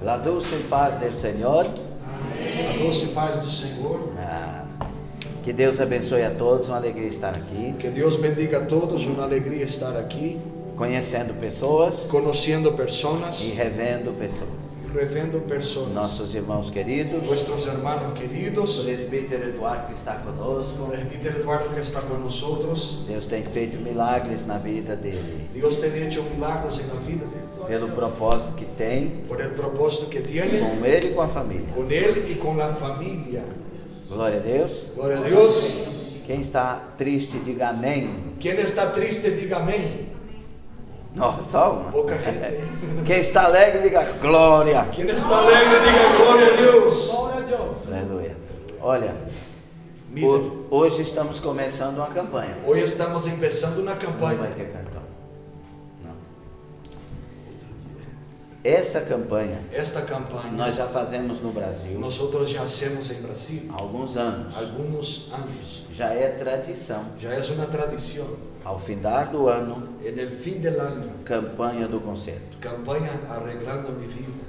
La dulce paz del Senhor. A doce paz do Senhor. Que Deus abençoe a todos, uma alegria estar aqui. Que Deus bendiga a todos, uma alegria estar aqui. Conhecendo pessoas. Conhecendo pessoas. E revendo pessoas. Revendo pessoas. Nossos irmãos queridos. Nuestros hermanos queridos. O presbítero Eduardo que está conosco. O presbítero Eduardo que está com nós. Deus tem feito milagres na vida dele. Deus tem hecho milagros na vida dele. Pelo propósito que tem. Por el propósito que tiene. Com ele e com a família. Com ele e com a família. Glória a Deus. Glória a Deus. Quem está triste, diga amém. Quem está triste, diga amém. Nossa, só uma. Pouca gente. Quem está alegre, diga glória. Quem está alegre, diga glória a Deus. Glória a Deus. Aleluia. Olha, hoje estamos começando uma campanha. Hoje estamos começando uma Não campanha. vai ter cantor. Não. Esta campanha nós já fazemos no Brasil nós já hacemos em Brasil há alguns anos. Já é tradição. Já é uma tradição. Ao findar do ano, En el fin del año, campanha do concerto. campanha arreglando mi vida.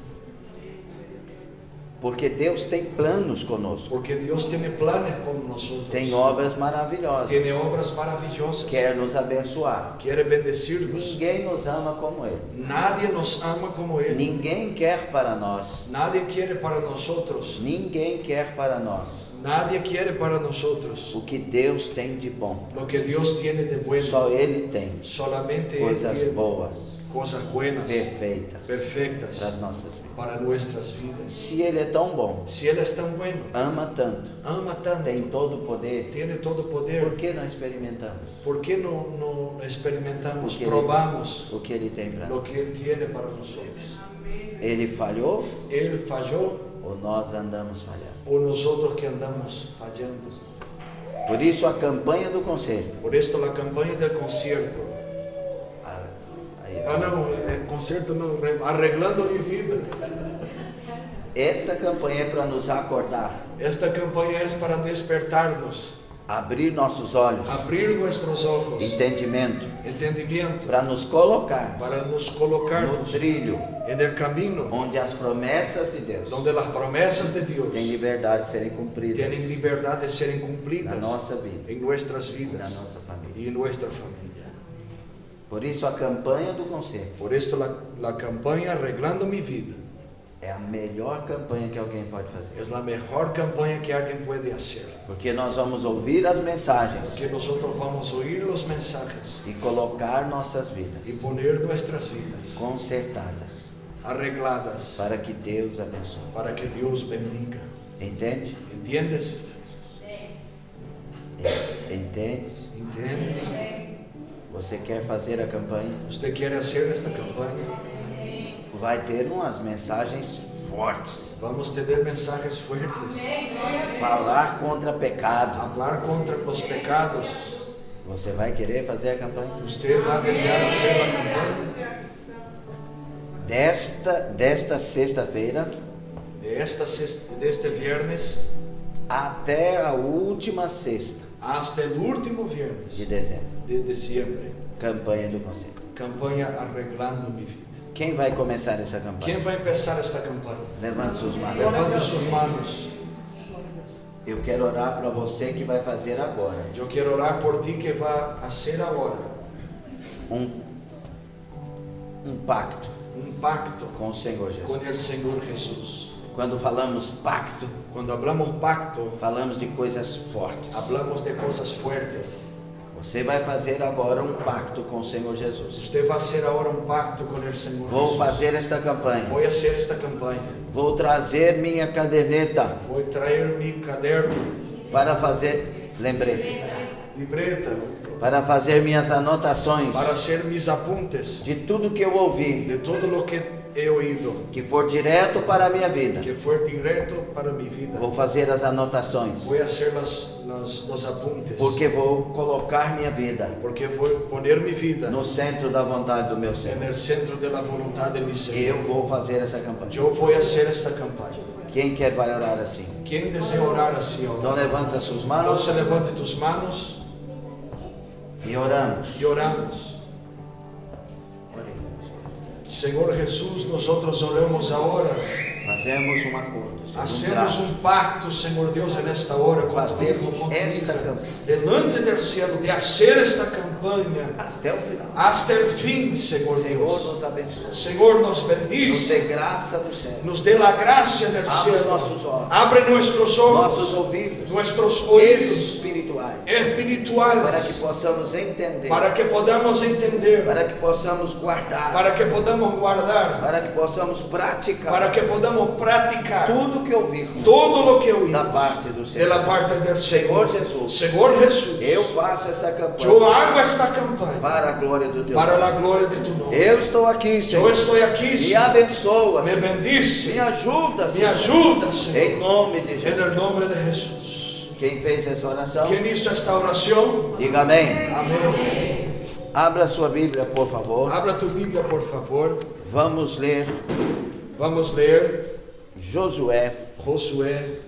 Porque Deus tem planos conosco. Porque Deus tem planos com nós. Tem obras maravilhosas. Tem obras maravilhosas. Quer nos abençoar. Quer bendecir-nos. Ninguém nos ama como Ele. Nadie nos ama como Ele. Ninguém quer para nós. Nadie quiere para nós. Ninguém quer para nós. Nadie quiere para nós O que Deus tem de bom. lo que Deus tiene de bueno. Só Ele tem Solamente coisas Él tiene boas, cosas buenas, perfeitas perfectas para as nossas vidas. para nuestras vidas. Se Ele é tão bom, Si Él es tan bueno, ama tanto, ama tanto, tem todo o poder, tiene todo poder, por que não experimentamos ¿por qué no experimentamos, Porque probamos o que Ele tem para lo nós? que Él tiene para nosotros? Ele falhou Él falló ou nós andamos falhando? o nosotros que andamos fallando. Por isso a campanha do concerto. Por esto la campaña del concierto. Aí, Ah, no, concierto no, arreglando mi vida. esta campanha é para nos acordar, Esta campaña es para despertarnos, abrir nossos olhos, abrir nuestros ojos, entendimento, entendimiento, para nos colocar para nos no colocarnos trilho en el camino onde as promessas de Deus donde las promesas de Dios têm liberdade de serem cumpridas tienen libertad de ser na cumplidas nossa vida en nuestras e na vidas nossa família. y en nuestra familia. Por isso a campanha do concerto Por esto la campaña Arreglando mi vida é a melhor campanha que alguém pode fazer. es la mejor campaña que alguien puede hacer. Porque nós vamos ouvir as mensagens Porque nosotros vamos a oír los mensajes e colocar nossas vidas y poner nuestras vidas consertadas arregladas para que Deus abençoe. para que Dios bendiga. Entende? ¿Entiendes? Entende? ¿Entiendes? Você quer fazer a campanha? ¿Usted quiere hacer esta campaña? Vai ter umas mensagens fortes. Vamos a tener mensajes fuertes. Falar contra pecado. Hablar contra los pecados. Você vai querer fazer a campanha? ¿Usted va a desear hacer la campaña? Desta sexta-feira De este viernes até a última sexta hasta el último viernes de dezembro. de diciembre. Campanha do conselho. Campaña Arreglando mi vida. Quem vai começar essa campanha? ¿Quién va a empezar esta campaña? Levante suas mãos. Levante sus manos. Eu quero orar para você que vai fazer agora Yo quiero orar por ti que va a hacer ahora um pacto un pacto com o Senhor con Jesus. el Señor Jesús. Quando falamos pacto, Cuando hablamos pacto, falamos de coisas fortes. hablamos de cosas fuertes. Você vai fazer agora um pacto com o Senhor Jesus. Usted va a hacer ahora un pacto con el Señor Vou Jesús. fazer esta campanha. Voy a hacer esta campaña. Vou trazer minha caderneta Voy a traer mi caderno, para fazer lembrete, libreta, para fazer minhas anotações para hacer mis apuntes de tudo que eu ouvi, de todo lo que he oído, que for direto para a minha vida. que fue directo para mi vida. Vou fazer as anotações, Voy a hacer los apuntes, porque vou colocar minha vida porque voy a poner mi vida no centro da vontade do meu Senhor. en el centro de la voluntad de mi Señor. Eu vou fazer essa campanha. Yo voy a hacer esta campaña. Quem quer vai orar assim? ¿Quién desea orar así ahora? Então levanta suas manos Entonces levante tus manos e oramos. y oramos. Senhor Jesús, nosotros oramos ahora. Fazemos um acordo, Hacemos un pacto, Señor Dios, en esta hora Fazemos contigo, esta contigo, campanha delante del cielo, de hacer esta campaña até o final. hasta el fin, Señor O Senhor Dios. nos abençoe, Señor, nos nos bendice, dê graça do céu, nos dé la gracia del abre os cielo, nossos olhos, abre nuestros nossos ojos, ouvidos nuestros oídos espirituais, para espirituales, que possamos entender, para que podamos entender, para que possamos guardar, para que podamos guardar, para que possamos praticar para que podamos practicar tudo que ouvimos todo lo que da oímos parte do de Senhor. la parte del Senhor Señor. Jesus, Señor Jesús, eu faço essa campanha yo hago esta campaña para a glória do teu para nome. la gloria de tu nombre. Eu estou aqui, Yo Senhor. estoy aquí, Me Señor. abençoa, Me Senhor. bendice, Me ajuda, me Senhor. ayuda, Em Señor, nome de en Jesus. el nombre de Jesús. Quem fez essa oração? ¿Quién hizo esta oración? Diga amém. Amén. Abra sua Bíblia, por favor. Abra tu Biblia, por favor. Vamos ler Vamos a leer Josué, Josué,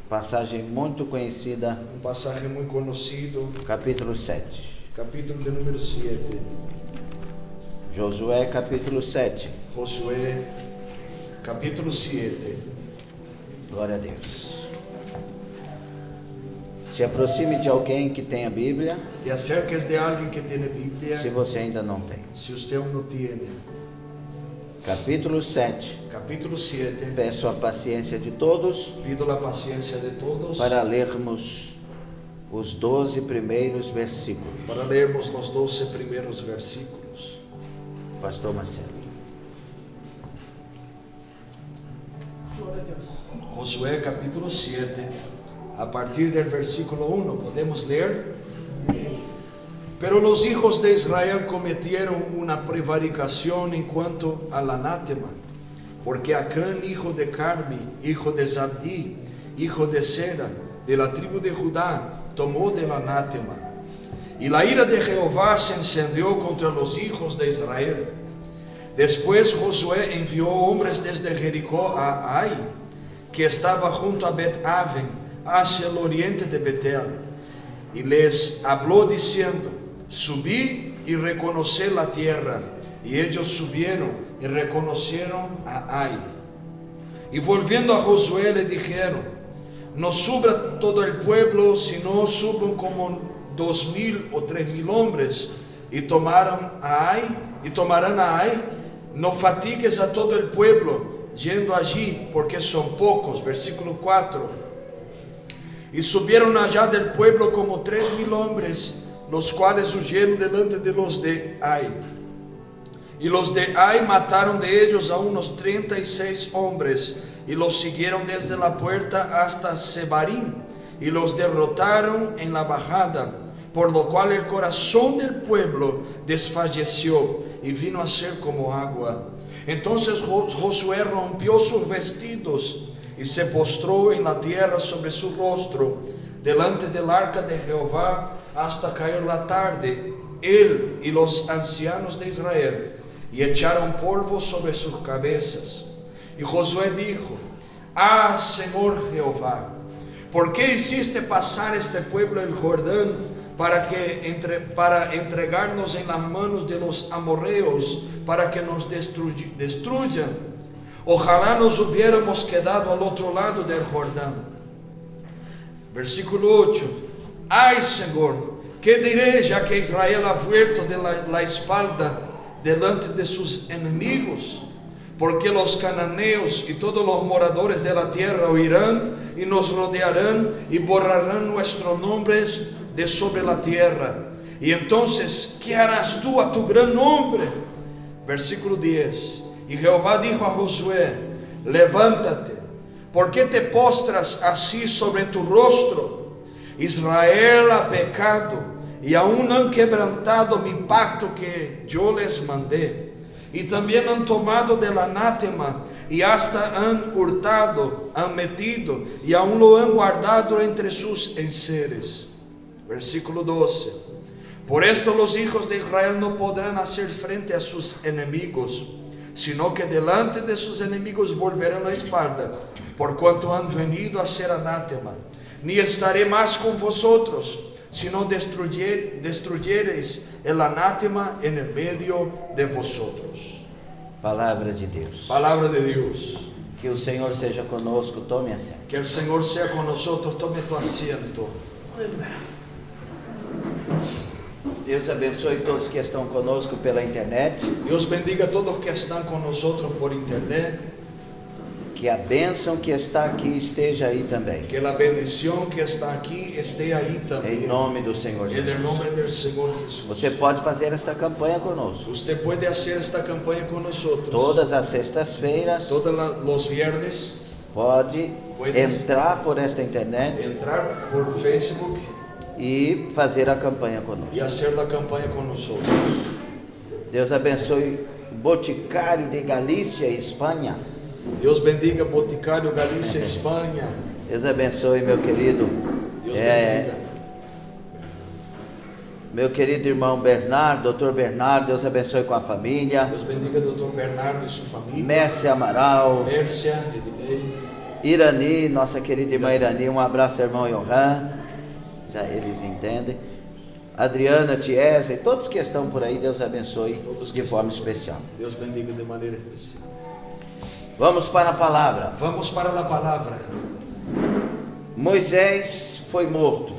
passagem muito conhecida, un pasaje muy conocido, capítulo 7. capítulo de número 7. Josué, capítulo 7. Josué, capítulo 7. Glória a Deus. Se aproxime de alguém que tenha Bíblia, Te acerques de alguien que tiene Biblia, se você ainda não tem. si usted aún no tiene. Capítulo 7. Capítulo 7. Peço a paciência de todos Pido la paciencia de todos para lermos os 12 primeiros versículos. para leermos los 12 primeros versículos. Pastor Marcelo. Josué capítulo 7, a partir del versículo 1, ¿podemos leer? Pero los hijos de Israel cometieron una prevaricación en cuanto al anátema, porque Acán, hijo de Carmi, hijo de Zabdi, hijo de Sera, de la tribu de Judá, tomó del anátema. Y la ira de Jehová se encendió contra los hijos de Israel. Después Josué envió hombres desde Jericó a Ai, que estaba junto a Bet-Aven, hacia el oriente de Betel, y les habló diciendo: subí y reconocí la tierra. Y ellos subieron y reconocieron a Ai. Y volviendo a Josué le dijeron: no suba todo el pueblo, sino suban como 2,000 o 3,000 hombres, y tomarán a Ai. No fatigues a todo el pueblo yendo allí, porque son pocos. Versículo 4. Y subieron allá del pueblo como 3,000 hombres, los cuales huyeron delante de los de Ai. Y los de Ai mataron de ellos a unos 36 hombres, y los siguieron desde la puerta hasta Sebarim, y los derrotaron en la bajada, por lo cual el corazón del pueblo desfalleció y vino a ser como agua. Entonces Josué rompió sus vestidos y se postró en la tierra sobre su rostro delante del arca de Jehová hasta caer la tarde, él y los ancianos de Israel, y echaron polvo sobre sus cabezas. Y Josué dijo: ah, Señor Jehová, ¿por qué hiciste pasar este pueblo el Jordán para entregarnos en las manos de los amorreos, para que nos destruyan? Ojalá nos hubiéramos quedado al otro lado del Jordán. Versículo 8. Ay, Señor, ¿qué diré ya que Israel ha vuelto de la espalda delante de sus enemigos? Porque los cananeos y todos los moradores de la tierra oirán y nos rodearán y borrarán nuestros nombres de sobre la tierra. Y entonces, ¿qué harás tú a tu gran nombre? Versículo 10. Y Jehová dijo a Josué: levántate, ¿por qué te postras así sobre tu rostro? Israel ha pecado y aún han quebrantado mi pacto que yo les mandé. Y también han tomado del anátema y hasta han hurtado, han metido y aún lo han guardado entre sus enseres. Versículo 12. Por esto los hijos de Israel no podrán hacer frente a sus enemigos, sino que delante de sus enemigos volverán la espalda, por cuanto han venido a ser anátema. Ni estaré más con vosotros, sino destruyereis el anátema en el medio de vosotros. Palavra de Deus. Palabra de Dios. Que o Senhor seja conosco, tome assento. Que el Señor sea con nosotros, tome tu asiento. Deus abençoe todos que estão conosco pela internet. Dios bendiga a todos que están con nosotros por internet. Que a bênção que está aqui esteja aí também. Que la bendición que está aquí esté ahí también. Em nome do Senhor En Jesus. el nombre del Señor Jesús. Você pode fazer esta campanha conosco. Usted puede hacer esta campaña con nosotros. Todas as sextas-feiras, Todos los viernes. pode Puedes entrar por esta internet entrar por Facebook e fazer a campanha conosco. y hacer la campaña con nosotros. Deus abençoe o Boticário de Galícia e Espanha. Dios bendiga Boticário Galícia, España. Deus abençoe meu querido, Dios bendiga. meu querido irmão Bernardo, Dr. Bernardo. Deus abençoe com a família. Dios bendiga al Dr. Bernardo y su familia. Mércia Amaral, Mércia, Ednei, Irani, nossa querida irmã Irani. Um abraço, irmão Johan. Já eles entendem. Adriana, Tiesa e todos que estão por aí, Deus abençoe todos de que forma estão. especial. Dios bendiga de maneira especial. Vamos para a palavra. Vamos para la palabra. Moisés foi morto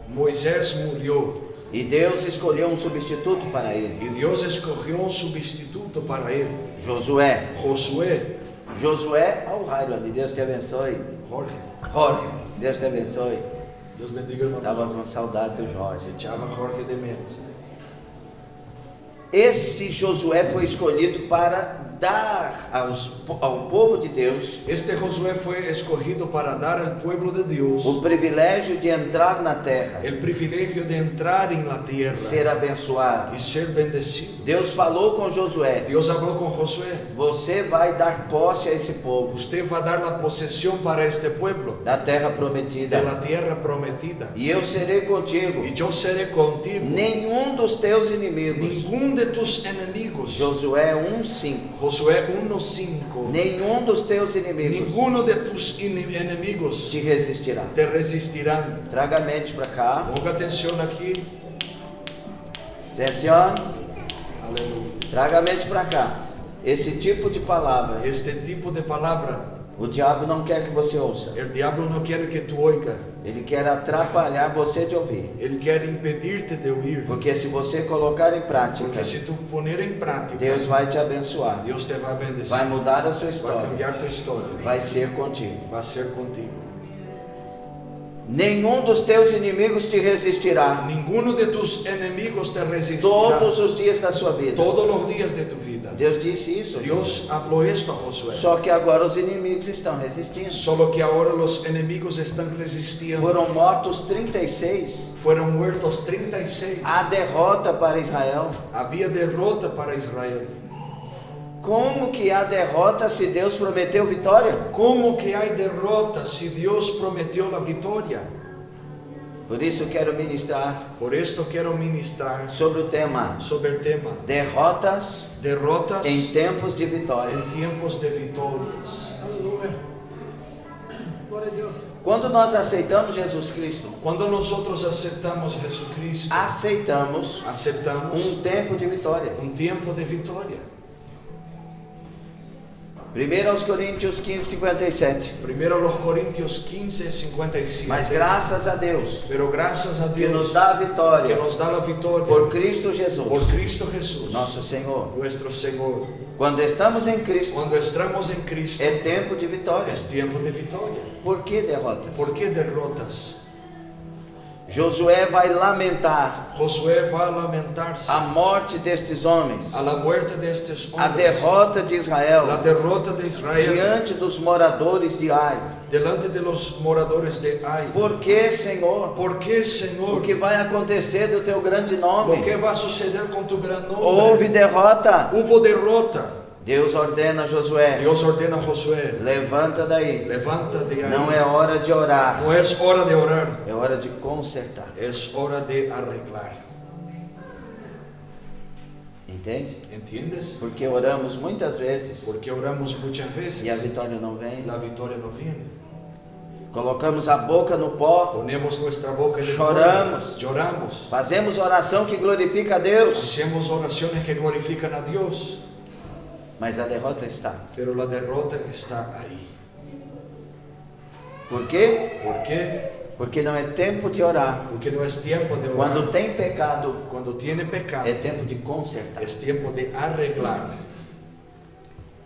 Moisés murió e Deus escolheu um substituto para ele, y Dios escogió un sustituto para él. Josué. Josué. Josué, ao raio ali, Deus te abençoe. Jorge. Jorge, Deus te abençoe. Dios bendiga hermano. Estava com saudade do Jorge. Echaba Jorge de menos. Esse Josué foi escolhido para dar ao povo de Deus Este Josué fue escogido para dar al pueblo de Dios o privilégio de entrar na terra, el privilegio de entrar en la tierra ser abençoado. y ser bendecido. Deus falou com Josué: Dios habló con Josué. você vai dar posse a esse povo Usted va a dar la posesión para este pueblo da terra de prometida, la tierra prometida. e eu serei contigo. Y yo seré contigo. Nenhum dos teus inimigos. Ningún de tus enemigos. Josué 1:5. Josué 1:5. Nenhum dos teus inimigos Ninguno de tus enemigos te resistirá. te resistirán. Traga a mente para cá. Ponga atención aquí. Atenção. Aleluya. Traga a mente para cá. Esse tipo de palavra, Este tipo de palabra, o diabo não quer que você ouça. el diablo no quiere que tú oigas. Ele quer atrapalhar você de ouvir. Él quiere impedirte de oír. Porque se você colocar em prática, Porque si tú poner en práctica, Deus vai te abençoar. Dios te va a bendecir. Vai mudar a sua Va a história. cambiar tu historia. Vai ser contigo. Va a ser contigo. Nenhum dos teus inimigos te resistirá Ninguno de tus enemigos te resistirá. todos os dias da sua vida. Todos los días de tu vida. Deus disse isso. Dios habló esto a Josué. Só que agora os inimigos estão resistindo. Solo que ahora los enemigos están resistiendo. Foram mortos 36. Fueron muertos 36. A derrota para Israel. Había derrota para Israel. Como que há derrota se Deus prometeu vitória? ¿Cómo que hay derrota si Dios prometió la victoria? Por isso quero ministrar Por esto quiero ministrar sobre o tema sobre el tema derrotas derrotas em tempos de vitória. en tiempos de victorias. Aleluia. Glória a Deus. Quando nós aceitamos Jesus Cristo, Cuando nosotros aceptamos a Jesucristo, aceitamos aceptamos tempo de vitória. un tiempo de victoria. 1 aos Coríntios 15:57. Primero los Corintios 15:57. Mas graças a Deus Pero gracias a que Dios nos dá a que vitória nos da la victoria por Cristo Jesus, por Cristo Jesús, nosso Senhor. nuestro Señor. Quando estamos em Cristo, Cuando estamos en Cristo, é tempo de vitória. es tiempo de victoria. Por que derrotas? ¿Por qué derrotas? Josué vai lamentar Josué va a lamentarse a morte destes homens, a la muerte de estos a hombres, derrota de Israel la derrota de Israel diante dos moradores de Ai. delante de los moradores de Ai. Por que, Senhor? ¿Por qué, O Señor? que vai acontecer do teu grande nome? Lo que va a suceder con tu gran Houve nombre? derrota. Hubo derrota. Deus ordena a Josué: Dios ordena a Josué, levanta daí. levanta de ahí. Não é hora de orar, No es hora de orar, é hora de consertar. es hora de arreglar. Entende? ¿Entiendes? Porque oramos muitas vezes Porque oramos muchas veces e a vitória não vem. la victoria no viene. Colocamos a boca no pó, ponemos nuestra boca en el Choramos. polvo, lloramos, fazemos oração que glorifica a Deus, hacemos oraciones que glorifican a Dios, mas a derrota está. pero la derrota está ahí. Por quê? ¿Por qué? Porque não é tempo de orar. Porque no es tiempo de orar. Quando tem pecado, Cuando tiene pecado, é tempo de consertar. es tiempo de arreglar.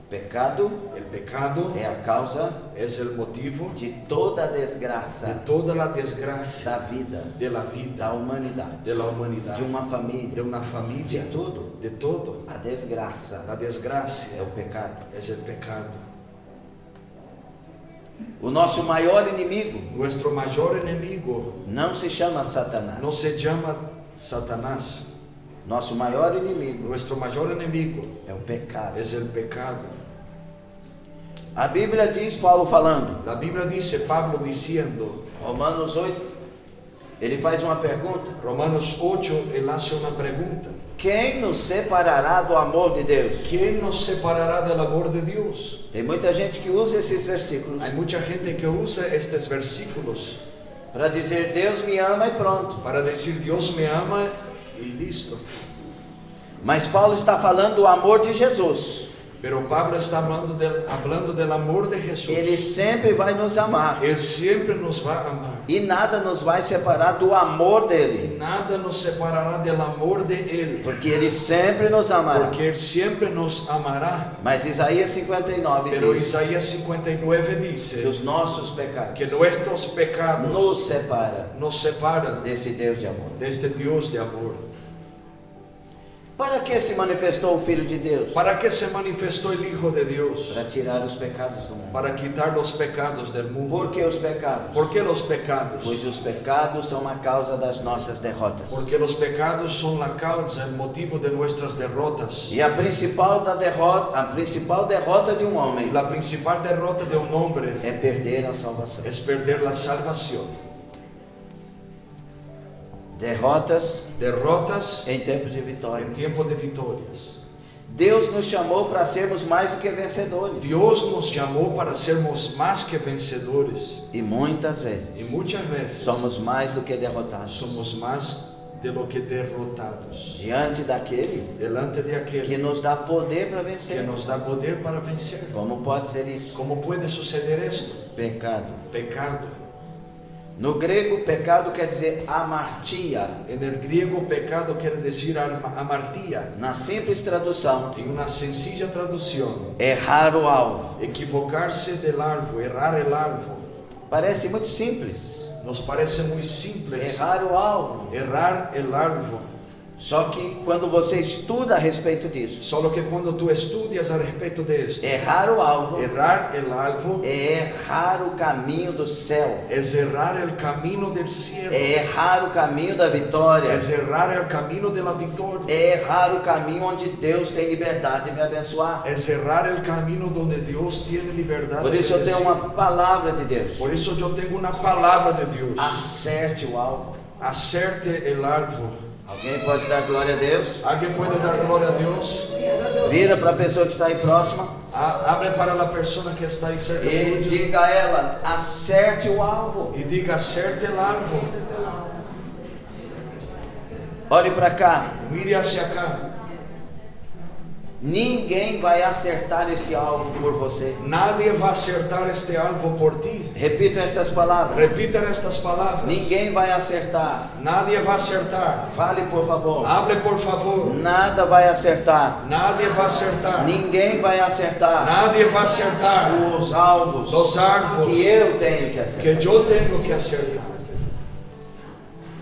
Pecado El pecado é a causa es el motivo de toda a de desgraça toda la desgracia da vida, de la da vida, humanidade, de la humanidad, de uma de família, una de familia, tudo. de todo. A desgraça La é desgracia o pecado. es el pecado. O nosso maior inimigo Nuestro mayor enemigo não se chama Satanás. no se llama Satanás. Nosso maior inimigo Nuestro mayor enemigo é o pecado. es el pecado. A Bíblia diz, Paulo falando, La Biblia dice, Pablo diciendo, Romanos 8, ele faz uma pergunta: Romanos 8, él hace una pregunta. quem nos separará do amor de Deus? ¿Quién nos separará del amor de Dios? Tem muita gente que usa esses versículos Hay mucha gente que usa estos versículos para dizer Deus me ama e pronto. para decir Dios me ama y listo. Mas Paulo está falando do amor de Jesus. Pero Pablo está hablando del amor de Jesús. Ele sempre vai nos amar Él siempre nos va a amar. e nada nos vai separar do amor Y dele, nada nos separará del amor de Él. porque ele sempre nos amará. Porque Él siempre nos amará. Mas Isaías 59 Pero diz Isaías 59 que dice os nossos pecados que nuestros pecados nos separam desse Deus de amor. de este Dios de amor. Para que se manifestou o Filho de Deus? ¿Para qué se manifestó el Hijo de Dios? Para tirar os pecados do mundo. Para quitar los pecados del mundo. Por que os pecados? ¿Por qué los pecados? Pois os pecados são a causa das nossas derrotas. Porque los pecados son la causa, el motivo de nuestras derrotas. E a principal derrota de um homem Y la principal derrota de un hombre é perder a salvação. es perder la salvación. Derrotas Em tempos de vitória. en tiempo de victorias. Deus nos chamou para sermos mais do que vencedores. Dios nos llamó para sermos más que vencedores. E muitas Y vezes muchas veces somos mais do que derrotados. somos más de lo que derrotados. Diante daquele Delante de que aquel nos dá poder para que vencer. nos da poder para vencer. Como pode ser isso? ¿Cómo puede suceder esto? Pecado. Pecado. No grego, pecado quer dizer amartia. En el griego, pecado quiere decir amartía. Na simples tradução, En una sencilla traducción, errar o alvo. equivocarse del alvo, errar el alvo. Parece muito simples. Nos parece muy simple Errar o alvo. errar el alvo. Só que quando você estuda a respeito disso, Solo que cuando tú estudias al respecto de esto, errar o alvo errar el alvo é errar o caminho do céu. es errar el camino del cielo. É errar o caminho da vitória. Es errar el camino de la victoria. É errar o caminho onde Deus tem liberdade de me abençoar. Es errar el camino donde Dios tiene libertad. Por de isso eu tenho bendecir. uma palavra de Deus. Por eso yo tengo una palabra de Dios. Acerte o alvo. Acerte el alvo. Alguém pode dar glória a Deus? ¿Alguien puede dar gloria a Dios? Vira para a pessoa que está aí próxima Abre para la persona que está ahí cerca e tuyo diga a ela: acerte o alvo. y diga, acerte el alvo. Olhe para cá. Mire hacia acá. Ninguém vai acertar este alvo por você. Nadie va a acertar este alvo por ti. Repita estas palavras. Repitan estas palabras. Ninguém vai acertar. Nadie va a acertar. Fale, por favor. Hable por favor. Nada vai acertar. Nadie va a acertar. Ninguém vai acertar Nadie va a acertar os alvos los alvos que eu tenho que acertar. que yo tengo que acertar.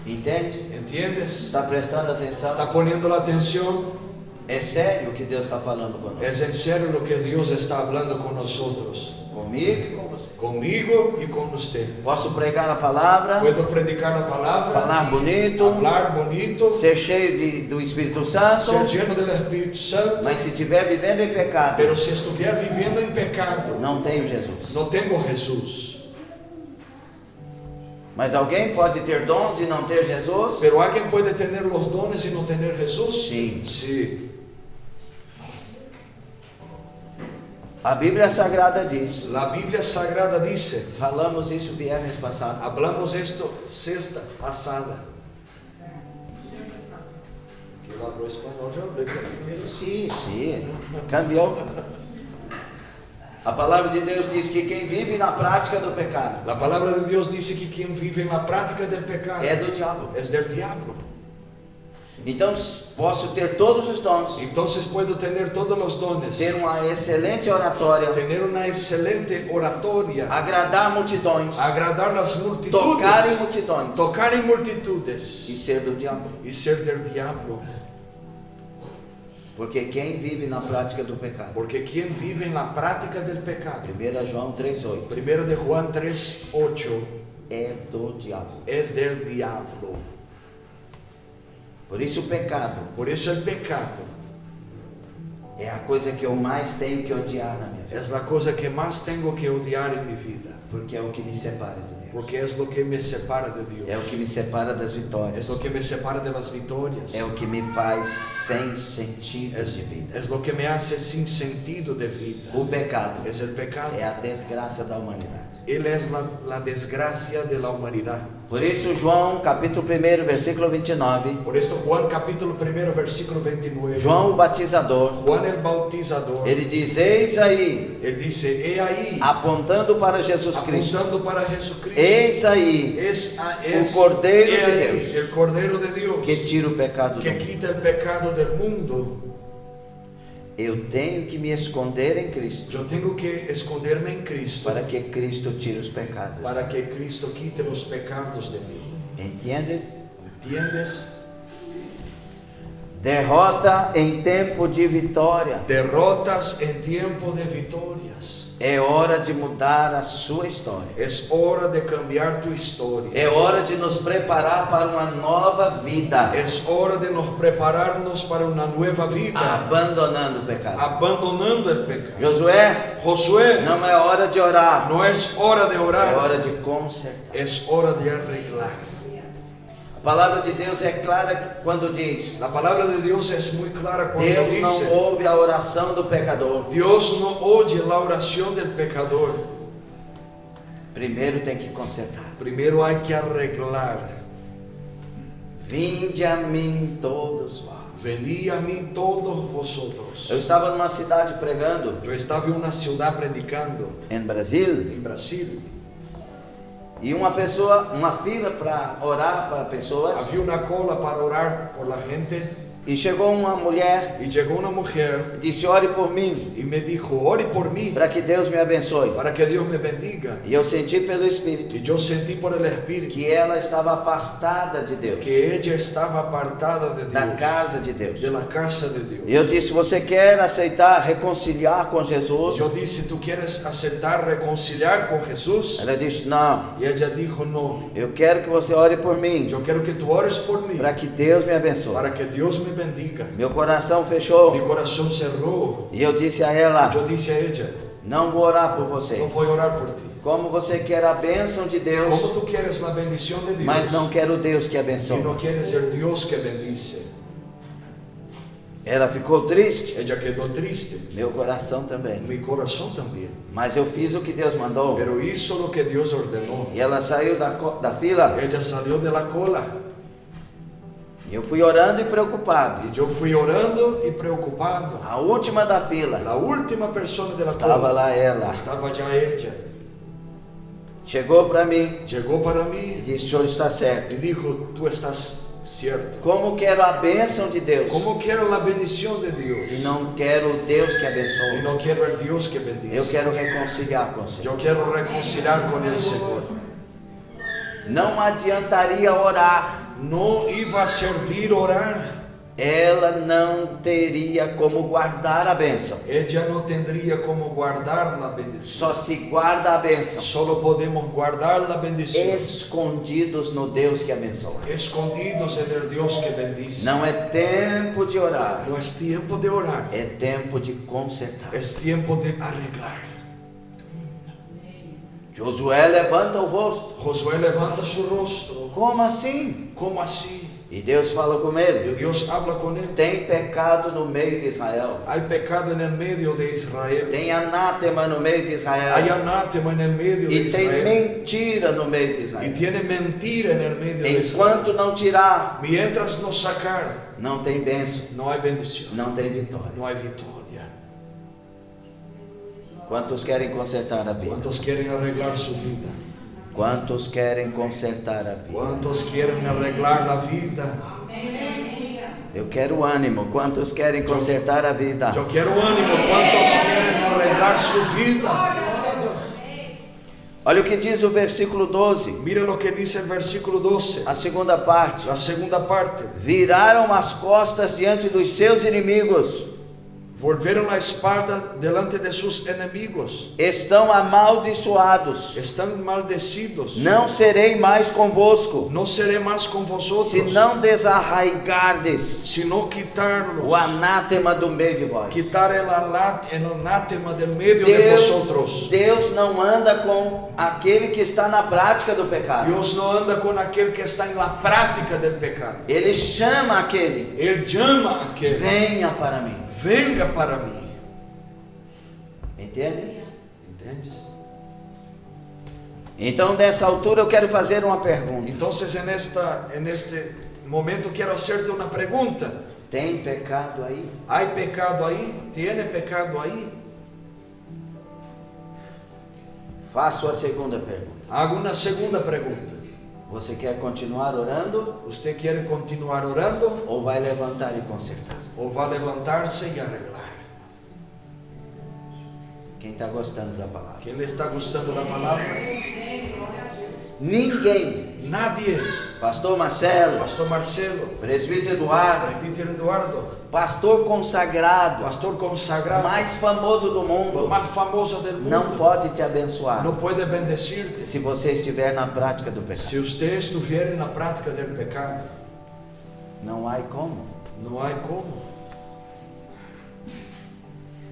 Entende? ¿Entiendes? Está prestando atenção? ¿Está poniendo la atención? É sério o que Deus está falando conosco? Es en serio lo que Dios está hablando con nosotros. Comigo e com você. Conmigo y con usted. Posso pregar a palavra, Puedo predicar la palabra, falar bonito, hablar bonito, ser cheio do Espírito Santo, ser lleno del Espíritu Santo, mas se estiver vivendo em pecado, pero si estuviera viviendo en pecado, não tenho Jesus. no tengo Jesús. Mas alguém pode ter dons e não ter Jesus? Pero alguien puede tener los dones y no tener Jesús. Sí. Sí. A Bíblia Sagrada diz, La Biblia Sagrada dice, falamos isso viernes passado, hablamos esto sexta pasada. Que él habló español, yo hablé portugués. sim, cambiou. A palavra de Deus diz que quem vive na prática do pecado La palabra de Dios dice que quien vive en la práctica del pecado é do diabo. es del diablo. Então posso ter todos os dons, Entonces puedo tener todos los dones, ter uma excelente oratória, tener una excelente oratoria, agradar multidões, agradar las multitudes, tocar em multidões tocar en multitudes e ser do diabo. y ser del diablo. Porque quem vive na prática do pecado, Porque quien vive en la práctica del pecado, 1 João 3,8, 1 de Juan 3:8, é do diabo. es del diablo. Por isso o pecado Por eso el pecado é a coisa que eu mais tenho que odiar na minha vida, es la cosa que más tengo que odiar en mi vida, porque é o que me separa de Deus, porque es lo que me separa de é Dios, o que me separa das vitórias, es lo que me separa de las victorias, é o que me faz sem sentido de vida. es lo que me hace sin sentido de vida. O pecado Es el pecado. é a desgraça da humanidade. Él es la desgracia de la humanidad. Por isso João capítulo 1 versículo 29, Por esto Juan capítulo 1 versículo 29, João o batizador, Juan el bautizador, ele diz: eis aí, él dice, he ahí, apontando para Jesus Cristo, apuntando para Jesucristo, eis aí es o Cordeiro he de ahí, Deus, el Cordero de Dios, que tira o pecado do que mundo. quita el pecado del mundo. Eu tenho que me esconder em Cristo, Yo tengo que esconderme en Cristo para que Cristo tire os pecados. para que Cristo quite los pecados de mí. Entiendes? ¿Entiendes? Derrota em tempo de vitória. Derrotas en tiempo de victorias. É hora de mudar a sua história. Es hora de cambiar tu historia. É hora de nos preparar para uma nova vida, Es hora de nos prepararnos para una nueva vida, abandonando o pecado. abandonando el pecado. Josué, Josué, não é hora de orar, no es hora de é orar, hora de consertar. es hora de arreglar. A palavra de Deus é clara quando diz: La palabra de Dios es muy clara cuando Deus não dice, ouve a oração do pecador. Dios no oye la oración del pecador. Primeiro tem que consertar. Primero hay que arreglar. Vinde a mim todos vós. Venid a mí todos vosotros. Eu estava numa cidade pregando Yo estaba en una ciudad predicando em Brasília, en Brasil. e uma fila para orar para pessoas, Había una cola para orar por la gente e chegou uma mulher y llegó una mujer e disse: ore por mim, y me dijo, ore por mí para que Deus me abençoe. para que Dios me bendiga. E eu senti pelo Espírito Y yo sentí por el Espíritu que ela estava afastada de Deus, que ella estaba apartada de da Dios, casa de Deus. de la casa de Dios. E eu disse: você quer aceitar, reconciliar com Jesus? Yo dije, ¿tú quieres aceptar reconciliar con Jesús? Ela disse: não, Y ella dijo, no, eu quero que você ore por mim, yo quiero que tú ores por mí, para que Deus me abençoe. para que Dios me bendiga. Meu coração Mi fechou, corazón cerró. e eu disse a ela: Yo dije a ella, não vou orar por você. no voy a orar por ti. Como você quer a bênção de Como Deus, tú quieres la bendición de Dios, mas não quero Deus que y abençoe. no quieres el Dios que bendice. Ela ficou triste, Ella quedó triste. meu coração também. Mi corazón también. Mas eu fiz o que Deus mandou. Pero hizo lo que Dios ordenó. E ela saiu da fila. Ella salió de la cola. E eu fui orando e preocupado. Y yo fui orando y preocupado. A última da fila, La última persona de la estava cola lá ela. estaba ya ella. Chegou para mim Llegó para e mí disse: o senhor está certo. y dijo, tú estás cierto. Como quero a bênção de Deus, Como quiero la bendición de Dios e não quero o Deus que y abençoe. no quiero el Dios que Eu bendice. quero reconciliar com o Senhor. Yo quiero reconciliar con el Señor. Não adiantaria orar. No iba a servir orar. Ela não teria como guardar a bênção. Ella no tendría como guardar la bendición. Só se guarda a bênção Solo podemos guardar la bendición escondidos no Deus que abençoa. escondidos en el Dios que bendice. Não é tempo de orar, No es tiempo de orar, é tempo de consertar. es tiempo de arreglar. Josué levanta o rosto. Josué levanta su rostro. Como assim? ¿Cómo así? E Deus fala com Y ele: Dios habla con él. tem pecado no meio de Israel, Hay pecado en el medio de Israel. tem anátema no meio de Hay Israel, anátema en el medio de e tem Israel. mentira no meio de Y Israel. tiene mentira en el medio de Israel. Enquanto não tirar, Mientras no sacar, não tem bênção, no hay bendición, não tem vitória. no hay victoria. Quantos querem consertar a vida? ¿Cuántos quieren arreglar su vida? Quantos querem consertar a vida? ¿Cuántos quieren arreglar la vida? Eu quero ânimo. Quantos querem consertar a vida? Yo quiero ánimo. ¿Cuántos quieren arreglar su vida? Olha o que diz o versículo 12, Mire lo que dice el versículo 12, a segunda parte. la segunda parte. Viraram as costas diante dos seus inimigos, Volvieron la espalda delante de sus enemigos. estão amaldiçoados. Están maldecidos. Não serei mais convosco, No seré más con vosotros, se não desarraigardes sino quitarlos. o anátema do meio de vós. Quitar el anátema del medio de vosotros. Deus não anda com aquele que está na prática do pecado. Dios no anda con aquel que está en la práctica del pecado. Ele chama aquele: Él llama a aquel, venha para mim. venga para mí. Entende? ¿Entiendes? Então, nessa altura, eu quero fazer uma pergunta: Entonces en este momento quiero hacerte una pregunta. tem pecado aí? ¿Hay pecado ahí? ¿Tiene pecado ahí? Faço a segunda pergunta: Hago una segunda pregunta. você quer continuar orando ¿Usted quiere continuar orando ou vai levantar e consertar? o va a levantarse y arreglar? Quem está gostando da palavra? ¿Quién le está gustando la palabra? Ninguém. Nadie. Pastor Marcelo, Pastor Marcelo, presbítero Eduardo, presbítero Eduardo, pastor consagrado, pastor consagrado, mais famoso do lo mundo, más famoso del não mundo, pode te abençoar no puede bendecirte se você estiver na prática do pecado. si usted estuviera en la práctica del pecado. Não há como. No hay cómo.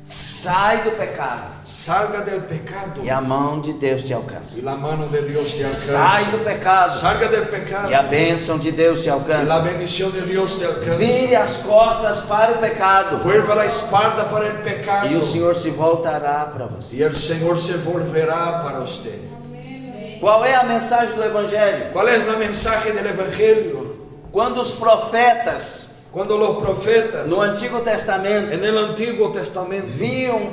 Sai do pecado Salga del pecado e a mão de Deus te alcança. y la mano de Dios te Sai do alcanza. pecado Salga del pecado e a bênção de Deus te y la alcança. bendición de Dios te alcanza. Vire as costas para o pecado Vuelva la espalda para el pecado e o Senhor se voltará para você. y el Señor se volverá para usted. Qual é a mensagem do Evangelho? ¿Cuál es la mensaje del Evangelio? Quando os profetas Cuando los profetas no Antigo Testamento en el Antiguo Testamento viam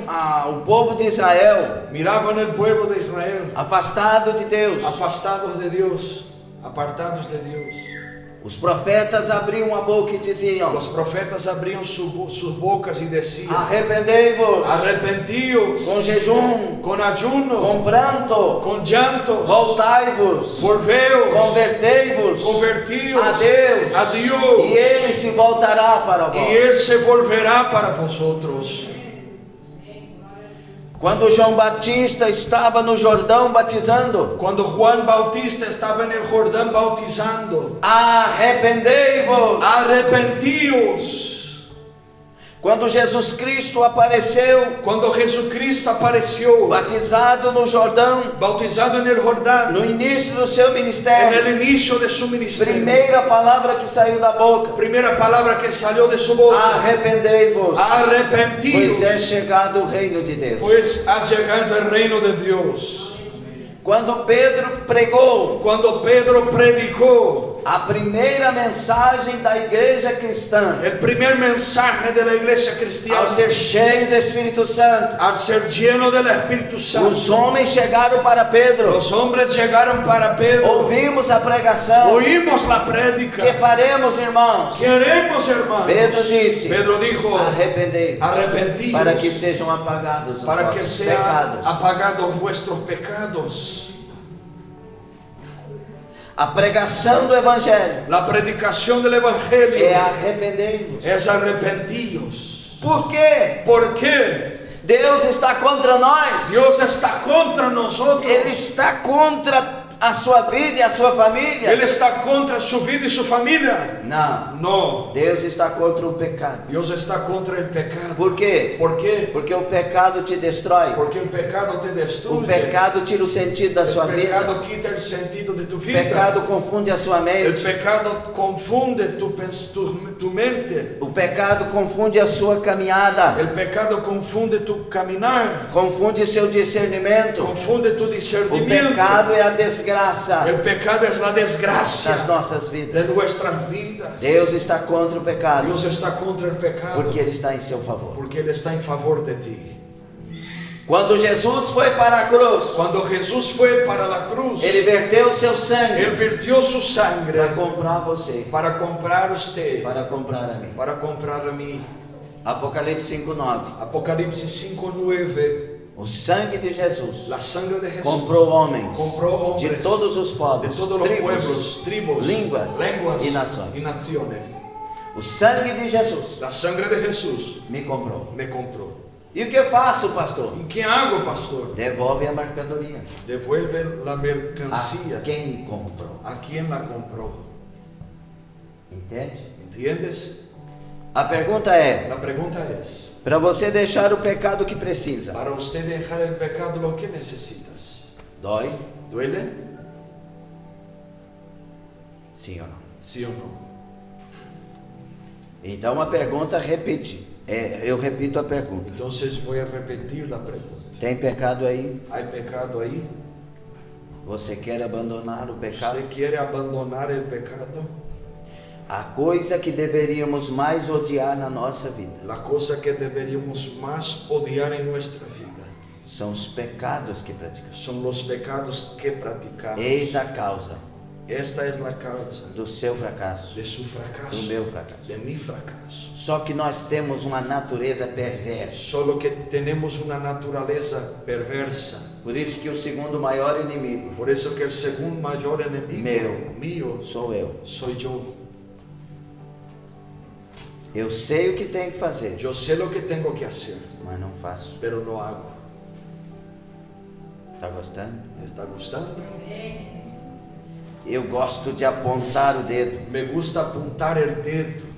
o povo de Israel miraban el pueblo de Israel afastado de Deus, afastados de Dios, apartados de Dios, os profetas abriam a boca e diziam: los profetas abrían sus bocas y decían: arrependei-vos arrepentíos com jejum, con ayuno, com pranto, con llantos, voltai-vos, volveos, convertei-vos convertíos a Deus, a Dios, e Ele se voltará para vós. y Él se volverá para vosotros. Quando João Batista estava no Jordão batizando, Cuando Juan Bautista estaba en el Jordán bautizando: arrependei-vos. arrepentíos. Quando Jesus Cristo apareceu Cuando Jesucristo apareció batizado no Jordão, bautizado en el Jordán, no início do seu en ministério, el inicio de su ministerio, primeira palavra que saiu da boca: primera palabra que salió de su boca: arrependei-vos, arrepentíos, pois é chegado o reino de Deus. pues ha llegado el reino de Dios. Quando Pedro pregou Cuando Pedro predicó a primeira mensagem da igreja cristã, el primer mensaje de la iglesia cristiana, ao ser cheio do Espírito Santo, al ser lleno del Espíritu Santo, os homens chegaram para Pedro: los hombres llegaron para Pedro: ouvimos a pregação, oímos la que prédica, faremos, irmãos? queremos, hermanos. Pedro disse: Pedro dijo: arrependei-vos, arrepentíos, para que sejam apagados os para que vossos sean pecados. apagados vuestros pecados. A pregação do Evangelho La predicación del Evangelio é arrependei-vos. es arrepentíos. Por quê? ¿Por qué? Deus está contra nós. Dios está contra nosotros. Ele está contra a sua vida e a sua família. Él está contra su vida y su familia. Não. No, Deus está contra o pecado. Dios está contra el pecado. Por quê? ¿Por qué? Porque o pecado te destrói. Porque el pecado te O destruye. pecado tira o sentido da sua El vida. pecado quita el sentido de tu O vida. pecado confunde a sua El mente. pecado confunde tu mente. O pecado confunde a sua caminhada. El pecado confunde tu caminar. Confunde seu discernimento. Confunde tu O discernimiento. pecado é a desgraça El pecado es la desgracia das nossas vidas. de nuestras vidas. Deus está contra o pecado, Dios está contra el pecado porque Ele está em seu favor. porque Él está en favor de ti. Quando Jesus foi para a cruz, Cuando Jesús fue para la cruz, Ele verteu seu sangue Él vertió su sangre para comprar você, para comprar usted, para comprar a mim. para comprar a mí. Apocalipse 5:9. Apocalipsis 5:9. O sangue de Jesus La sangre de Jesús comprou homens compró hombres de todos os povos, de todos los tribos, pueblos, tribos, línguas lenguas e nações. y naciones. O sangue de Jesus La sangre de Jesús me comprou. me compró. E o que eu faço, pastor? ¿Y qué hago, pastor? Devolve a mercadoria Devuelve la a mercancía quem comprou. a quien la compró. Entende? ¿Entiendes? A pergunta é: La pregunta es, para você deixar o pecado que precisa, para usted dejar el pecado, ¿lo que necesitas? dói? ¿Duele? Sim ou não? ¿Sí o no? Então a pergunta repite. Eu repito a pergunta. Entonces voy a repetir la pregunta. Tem pecado aí? ¿Hay pecado ahí? Você quer abandonar o pecado? ¿Usted quiere abandonar el pecado? A coisa que deveríamos mais odiar na nossa vida La cosa que deberíamos más odiar en nuestra vida são os pecados que praticamos. son los pecados que practicamos. Eis a causa Esta es la causa do seu fracasso, de su do fracaso, meu fracasso. de mi fracaso. Só que nós temos uma natureza perversa. Solo que tenemos una naturaleza perversa. Por isso que o segundo maior inimigo Por eso que el segundo mayor enemigo mío sou eu. soy yo. Eu sei o que tenho que fazer, Yo sé lo que tengo que hacer, mas não faço. pero no hago. Está gostando? ¿Te está gustando? Eu gosto de apontar o dedo. Me gusta apuntar el dedo.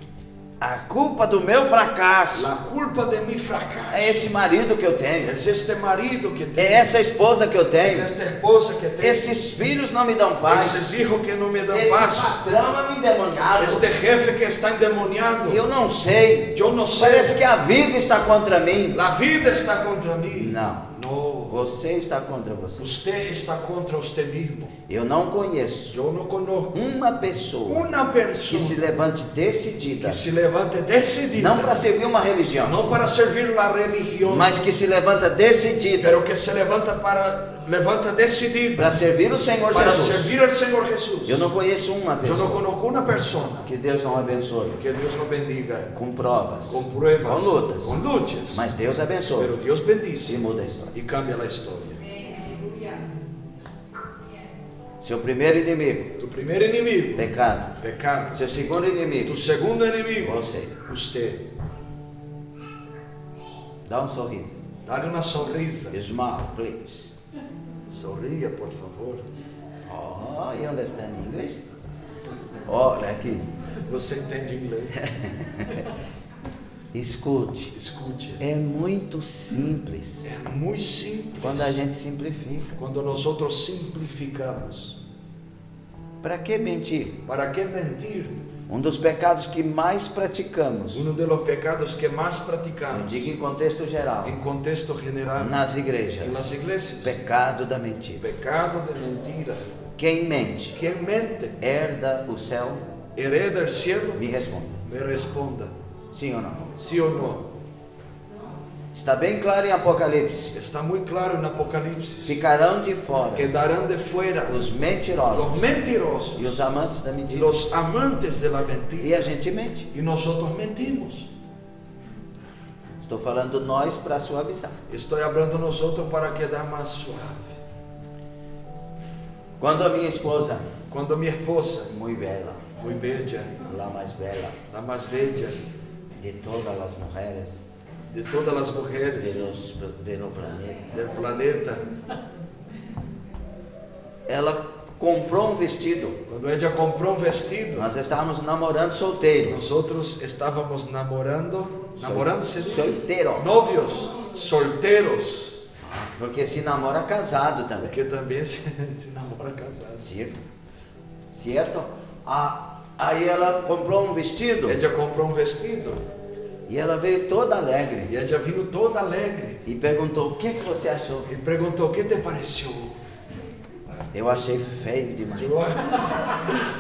A culpa do meu fracasso La culpa de mi fracaso é esse marido que eu tenho, es este marido que é tengo, essa esposa que eu es tenho, esta esposa que tengo, esses filhos não me dão paz, esos hijos que no me dan esse paz, patrão é me endemoniado. este jefe que está endemoniado. Eu não sei, Yo no sé, parece que a vida está contra mim. la vida está contra mí. Não, No, você está contra você. usted está contra usted mismo. Eu não conheço Yo no conozco uma pessoa una que se persona levante decidida, que se levante decidida, não para servir uma religião, no para servir la religión, mas que se levanta decidida pero que se levanta decidida para servir o Senhor para Jesus. servir al Señor Jesús. Eu não conheço uma Yo no pessoa. conozco una persona, Que Deus não abençoe que Dios lo bendiga, com provas, con pruebas, com lutas, con luchas, mas Deus abençoe pero Dios e bendice muda a história. y cambia la historia. Seu primeiro inimigo, Tu primer enemigo, pecado. pecado. Seu segundo inimigo, Tu segundo enemigo, você. usted. Dá um sorriso. Dale una sonrisa. Smile, please. Sonría, por favor. Oh, you understand English? Olha aqui. Você entende inglês? Escute. Escute. É muito simples É muito simples. quando a gente simplifica. Quando nosotros simplificamos. Para que mentir? ¿Para qué mentir? Um dos pecados que mais praticamos, Uno de los pecados que más eu practicamos digo em contexto geral, en contexto general nas en igrejas, las iglesias. pecado da mentira. Pecado de mentira. Quem mente ¿Quién mente? herda o céu? ¿Hereda el cielo? Me responda. Me responda. Sim ou não? ¿Sí o no? Está bem claro em Apocalipse. Está muy claro en Apocalipsis. Ficarão de fora Quedarán de fuera os mentirosos los mentirosos e os amantes da y mentira. los amantes de la E mentira. a gente mente. Y nosotros mentimos. Estou falando nós para suavizar. Estoy hablando nosotros para quedar más suave. Quando a minha esposa, Cuando mi esposa, muito bela, muy bella, la mais bela la más bella de todas as mulheres de todas las mujeres do planeta, del planeta, ela comprou um vestido. Quando ella comprou um vestido, Nós estávamos namorando solteiro. nosotros estávamos namorando, namorando se dice, Solteiro. novios, solteros, Porque se namora casado também. que também se namora casado. Certo? Certo? Aí ela comprou um vestido Ella comprou um vestido e ela veio toda alegre e ella vino toda alegre e perguntou: o que você achou? e perguntou: "Que te pareceu?" Eu achei feio demais.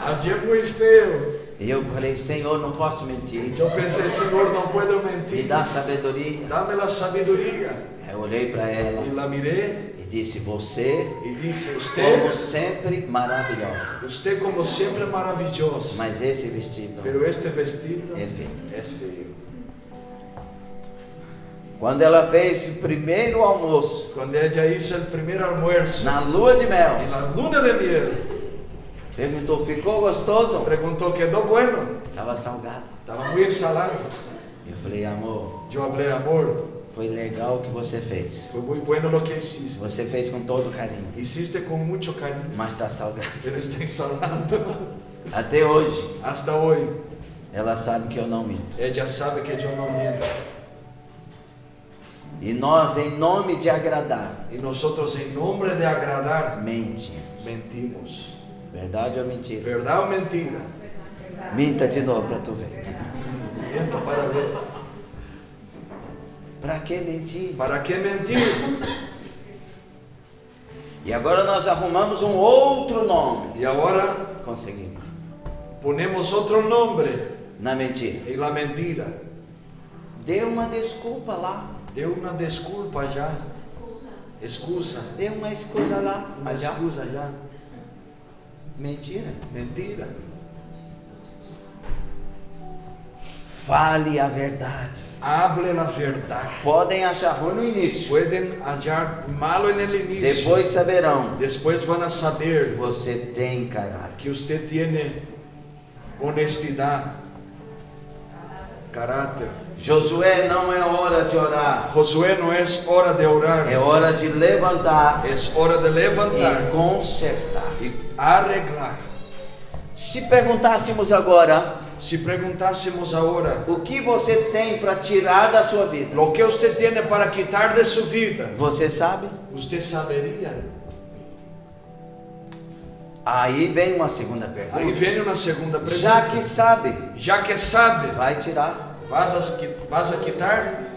Achei muito feio. E eu falei: Senhor, não posso mentir. Eu pensei: Senhor, não puedo Me mentir. dá sabedoria. Dá-me a sabedoria. Eu olhei para ela E la mirei e disse: você, e disse: como sempre, maravilhosa. Usted como sempre é maravilhoso. Mas esse vestido Pero este vestido é feio. é feio. Quando ela fez o primeiro almoço Quando ella hizo el primer almuerzo na lua de en mel, la luna de miel, perguntou: ficou gostoso? preguntó: ¿quedó bueno? Estava salgado. Estaba muy salado. Eu falei: amor, Yo hablé: amor, foi legal o que você fez. fue muy bueno lo que hiciste. Você fez com todo carinho, Hiciste con mucho cariño, mas está salgado. pero está salado. Até hoje, Hasta hoy, ela sabe que eu não minto. ella sabe que yo no miento. E nós, em nome de agradar, Y nosotros, en nombre de agradar, mentimos. mentimos. Verdade ou mentira? ¿Verdad o mentira? Minta de novo para tu ver. Miento para ver. Para que mentir? ¿Para qué mentir? E agora nós arrumamos um outro nome. Y ahora Conseguimos. ponemos otro nombre Na mentira. en la mentira. Dê uma desculpa lá. Deu una disculpa ya. Excusa. Dê uma escusa lá. Una Já. excusa ya. Mentira. Mentira. Fale a verdade. Hable la verdad. Podem achar ruim no início. Pueden hallar malo en el inicio. Depois saberão. Después van a saber Você tem caráter. que usted tiene honestidad, carácter. Josué, não é hora de orar. Josué, no es hora de orar. É hora de levantar Es hora de e levantar consertar. y arreglar. Se perguntássemos agora, Si preguntásemos ahora, o que você tem para tirar da sua vida? lo que usted tiene para quitar de su vida, Você sabe? usted sabería. Aí vem uma segunda pergunta. Ahí viene una segunda pregunta. Já que sabe, Ya que sabe, vai tirar? vas a quitar?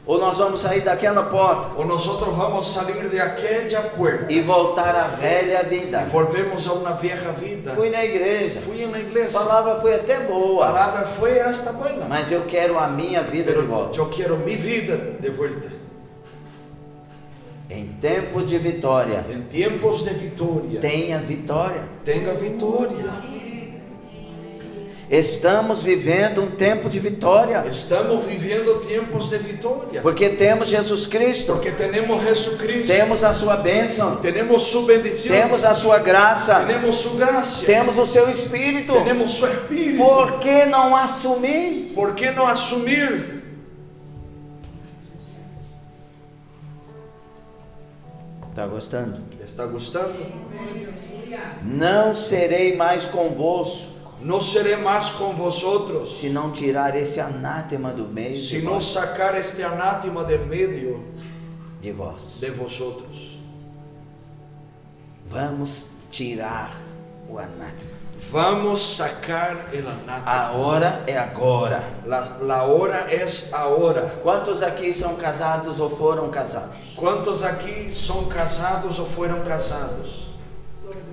Ou nós vamos sair daquela porta ¿O nosotros vamos a salir de aquella puerta e voltar à velha vida? y volvemos a una vieja vida? Fui na igreja, Fui en la a iglesia, palavra foi até la boa, palabra fue hasta buena, mas eu quero a minha vida de pero volta. yo quiero mi vida de vuelta. Em tempo de vitória, En tiempos de victoria, tenha vitória. tenga victoria. Estamos vivendo um tempo de vitória, Estamos viviendo tiempos de victoria, porque temos Jesus Cristo, porque tenemos Jesucristo, temos a sua bênção, tenemos su bendición, temos a sua graça, tenemos su gracia, temos o seu Espírito. tenemos su espíritu. Por que não assumir? ¿Por qué no asumir? Está gostando? ¿Le está gustando? Não serei mais convosco, No seré más con vosotros, se não tirar esse anátema do meio si de no vós. sacar este anátema del medio De vós. de vosotros. Vamos tirar o anátema. Vamos sacar el anátema. A hora é agora. La hora es ahora. Quantos aqui são casados ou foram casados? ¿Cuántos aquí son casados o fueron casados?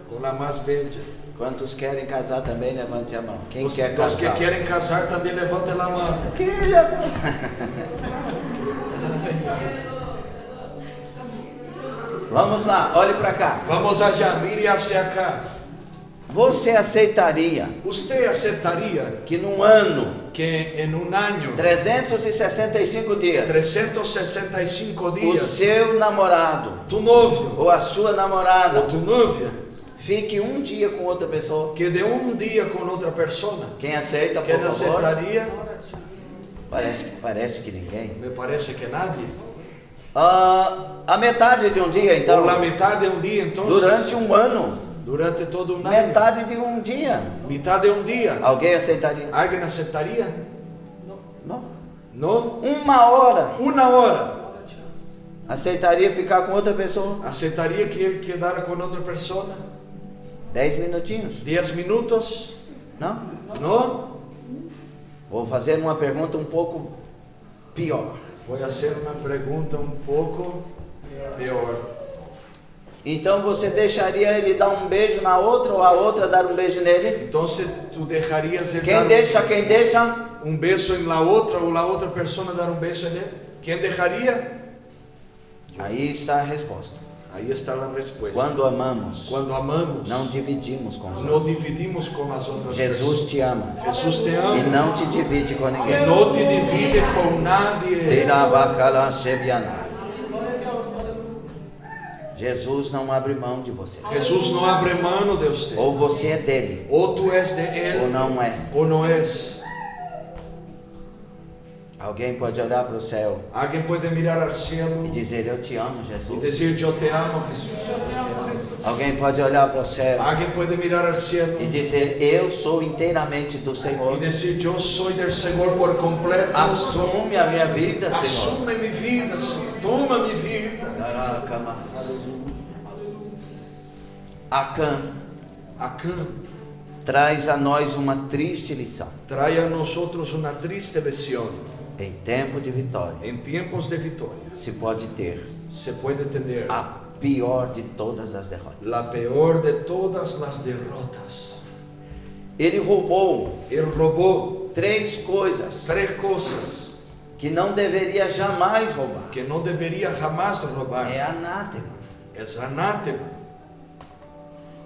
Con la más bella. Quantos querem casar também? Levante a mão. Quem Los, quer los que casar? quieren casar también levanten la mano. Vamos lá, olhe para cá. Vamos allá, mire hacia acá. Você aceitaria ¿Usted aceptaría que num ano, que en un año, 365 dias, 365 o días, seu namorado tu novio ou a sua namorada o tu novia fique um dia com outra pessoa? quede un día con otra persona? Quem aceita, por ¿Quién favor? aceptaría? Parece que ninguém. Me parece que nadie. A metade de um dia, então. Por la mitad de un día, entonces. Durante um ano. Durante todo un año. Metade de um dia. Mitad de un día. Alguém aceitaria? ¿Alguien aceptaría? Não. No. Uma hora. Una hora. Aceitaria ficar com outra pessoa? ¿Aceptaría que él quedara con otra persona? 10 minutinhos? 10 minutos? Não? No. Vou fazer uma pergunta um pouco pior. Voy a hacer una pregunta un poco peor. Então você deixaria ele dar um beijo na outra ou a outra dar um beijo nele? Entonces tú dejarías él Quem dar deixa? un beso en la otra o la otra persona dar un beso en él? ¿Quién dejaría? Aí está a resposta. Ahí está la respuesta. Quando amamos, Cuando amamos, não dividimos com os no outros. dividimos con las otras Jesus te ama personas. Jesús te e ama não te divide com y ninguém. no te divide con nadie. Jesus não abre mão de você. Jesús no abre mano de usted. Ou você é dele, O tú es de ou él não é. o no es. Alguém pode olhar para o céu Alguien puede mirar al e cielo dizer: Eu te amo, y Jesus. decir yo te amo, Jesús. Alguém pode olhar para o céu Alguien puede mirar al cielo e dizer: Eu sou inteiramente do y Senhor. decir yo soy del Señor por completo. Assume a minha vida, Senhor. Asume mi vida, Señor. Toma mi vida. Caraca, mano. Acã Acá traz a nós uma triste lição. trae a nosotros una triste lección. Em tempo de vitória, En tiempos de victoria se pode ter se puede tener a pior de todas as derrotas. la peor de todas las derrotas. Ele roubou Él robó 3 coisas 3 cosas que não deveria jamais roubar. que no debería jamás robar. É anátema. Es anátema.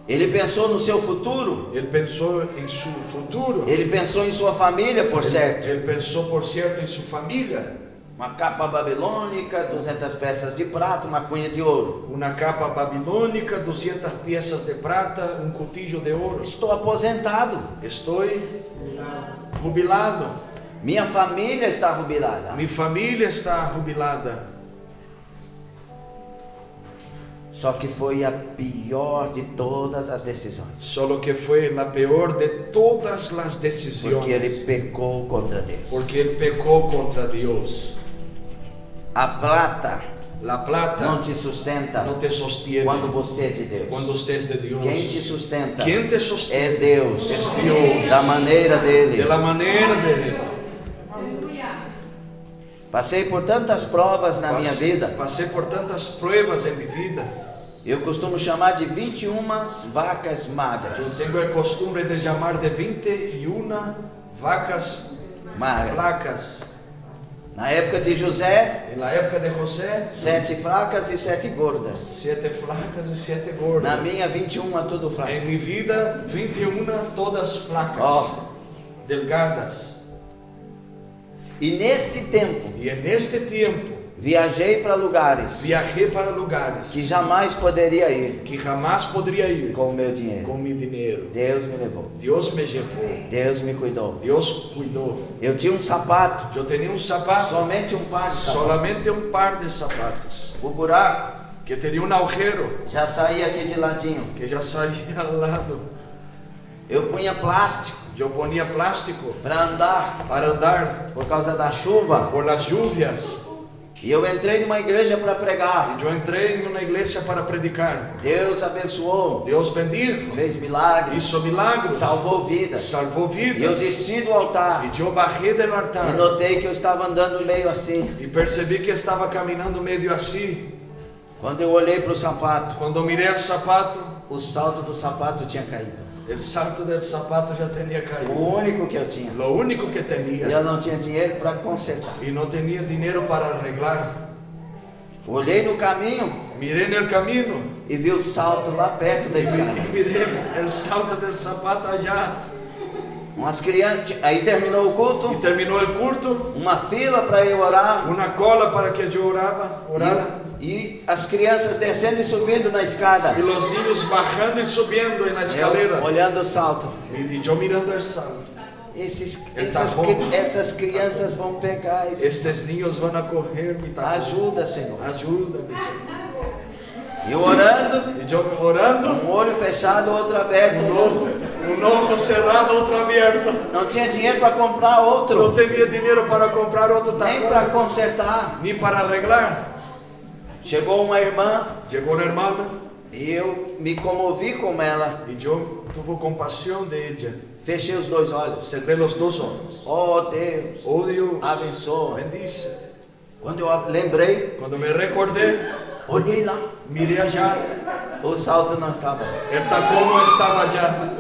Ele pensou no seu futuro. Él pensó en su futuro. Ele pensou em sua família, por certo. Él pensó, por cierto, en su familia. Uma capa babilônica, 200 peças de prata, uma cunha de ouro. Una capa babilónica, 200 piezas de plata, un cuchillo de oro. Estou aposentado. Estoy jubilado. Minha família está jubilada. Mi familia está jubilada. Só que foi a pior de todas as decisões. Solo que fue la peor de todas las decisiones. Porque ele pecou contra Deus. Porque él pecó contra Dios. A plata La plata não te sustenta no te sostiene quando você é de Deus. cuando usted es de Dios. Quem te sustenta ¿Quién te sostiene? é Deus. Es Dios. Da maneira dele. De la manera de él. Passei por tantas provas na minha vida. Pasé por tantas pruebas en mi vida. Eu costumo chamar de 21 vacas Yo magras. tengo el costumbre de llamar de 21 vacas Magras. flacas. Na época de José, En la época de José, 7 flacas e 7 gordas. 7 flacas y 7 Na gordas. minha 21 tudo fraco. En mi vida, 21 todas flacas, Ó. delgadas. E neste tempo, Y en este tiempo viajei para lugares viajé para lugares que jamais poderia ir que jamás podría ir com o meu dinheiro. con mi dinero. Deus me levou. Dios me llevó, Deus me cuidou. Dios cuidó. Eu tinha um sapato, Yo tenía un zapato, somente um par de sapatos. solamente un par de zapatos, O buraco que tenía un agujero já saía aqui de ladinho. que ya salía al lado. Eu punha plástico Yo ponía plástico para andar para andar por causa da chuva. por las lluvias. E eu entrei numa igreja para pregar. Y yo entré en una iglesia para predicar. Deus abençoou, Dios bendijo, fez milagres, hizo milagros, salvou vidas. salvó E eu vidas. desci do altar Y yo bajé del e altar notei que eu estava andando meio assim. y percibí que estaba caminando medio así. Quando eu olhei para o sapato, Cuando miré el zapato, o salto do sapato tinha caído. el salto del zapato ya tenía O caído. único que eu tinha. Lo único que E tenía. eu não tinha dinheiro para consertar. Y no tenía dinero para arreglar. Olhei no caminho Miré en el camino e vi o salto lá perto da escada. y miré el salto del zapato allá. Umas crianças, aí terminou o Y culto, terminó el culto, uma fila para eu orar. una cola para que yo orara. E as crianças descendo e subindo na escada. Y los niños bajando y subiendo en la escalera. Eu olhando o salto. Y yo mirando el salto. essas crianças vão pegar. Estes niños van a coger mi tajón. Ajuda, Senhor. Ayúdame, Señor. E orando, Y yo orando, um olho fechado, outro aberto. un ojo cerrado, otro abierto. Não tinha dinheiro para comprar No outro, tenía dinero para comprar otro nem tajón, para consertar. ni para arreglar. Chegou uma irmã Llegó una hermana e eu me comovi com ela. y yo tuve compasión de ella. Fechei os dois olhos. Cerré los dos ojos. Oh Deus, Oh Dios, abençoa. bendice. Quando eu lembrei, Cuando me recordé, olhei lá, miré allá, o salto não estava. el tacón no estaba allá.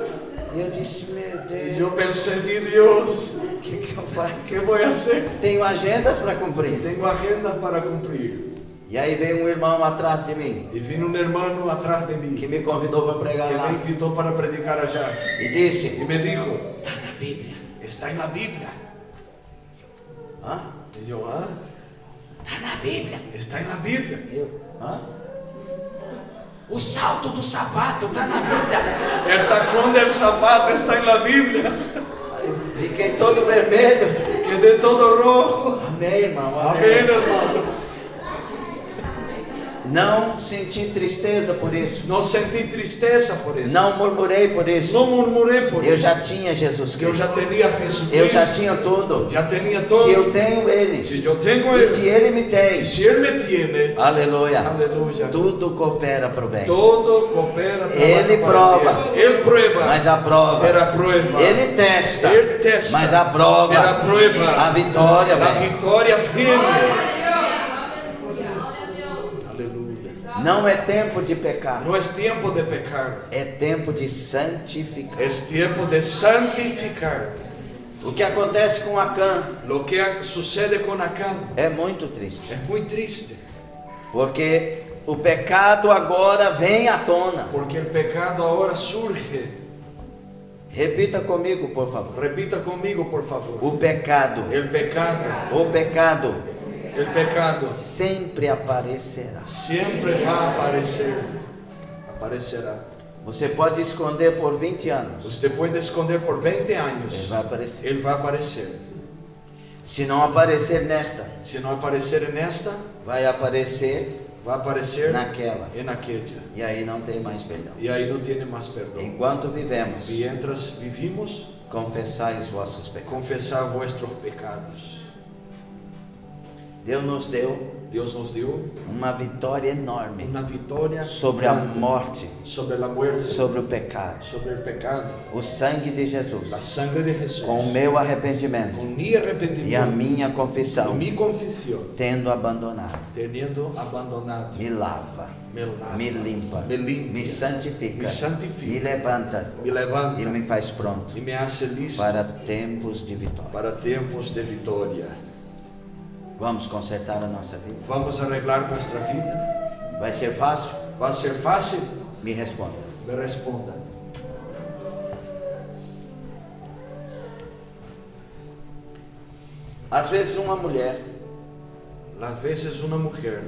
E eu disse, meu Y Deus, yo pensé, mi Dios, o que eu faço? ¿qué voy a hacer? Tenho agendas para cumprir. Tengo agendas para cumplir. E aí veio um irmão atrás de mim, Y vino un hermano atrás de mí que me convidou para pregar que lá. me invitó para predicar allá. E disse, Y me dijo, está na Bíblia. está en la Biblia. Hã? Y yo, ah, Está na Bíblia. está en la Biblia. Eu, hã? O salto do sapato está na Bíblia. El tacón del zapato está en la Biblia. Aí eu fiquei todo vermelho. Quedé todo rojo. Amém, irmão. Amén, Amém. hermano. Não senti tristeza por isso. No sentí tristeza por eso. Não murmurei por isso. No murmuré por Eu eso. já tinha Jesus Que yo Cristo. ya tenía a Jesucristo. Eu já tinha tudo. Ya tenía todo. Se eu tenho Ele, Si yo tengo e se Él, Ele me tem, y si Él me tiene, aleluia, aleluya, tudo coopera para o bem. todo coopera. Ele trabaja para prova. bien. Él prueba. Mas a prova, Era prueba. Ele testa, Él testa. mas a prova, Era prueba. a vitória La vem. victoria viene. Aleluya. Não é tempo de pecar, No es tiempo de pecar. é tempo de santificar. Es tiempo de santificar. O que acontece com Acã Lo que sucede con Acán é muito triste, es muy triste. porque o pecado agora vem à tona. Porque el pecado ahora surge. Repita comigo, por favor. Repita conmigo, por favor. O pecado, El pecado sempre aparecerá. siempre va a aparecer. Aparecerá. Você pode esconder por 20 anos, Usted puede esconder por 20 ele años. vai aparecer. Él va a aparecer. Se não aparecer nesta, Si no aparecer en esta, vai aparecer va a aparecer naquela. en aquella. E aí não tem mais perdão. Y ahí no tiene más perdón. Enquanto vivemos, Mientras vivimos, confessai os vossos pecados. confesar vuestros pecados. Deus nos deu Dios nos dio uma vitória enorme una victoria sobre a grande morte, sobre la muerte, sobre o pecado. sobre el pecado. O sangue de Jesus, La sangre de Jesús, com o meu arrependimento con mi e a arrepentimiento, minha con confissão, mi confesión, tendo abandonado, teniendo abandonado, me lava, me lava, me limpa, me limpia, me santifica, me santifica, me levanta me levanta e me faz pronto y me hace listo para tempos de vitória. para tiempos de victoria. Vamos consertar a nossa vida? Vamos a arreglar nuestra vida. Vai ser fácil? ¿Va a ser fácil? Me responda. Me responda. Às vezes uma mulher Las veces una mujer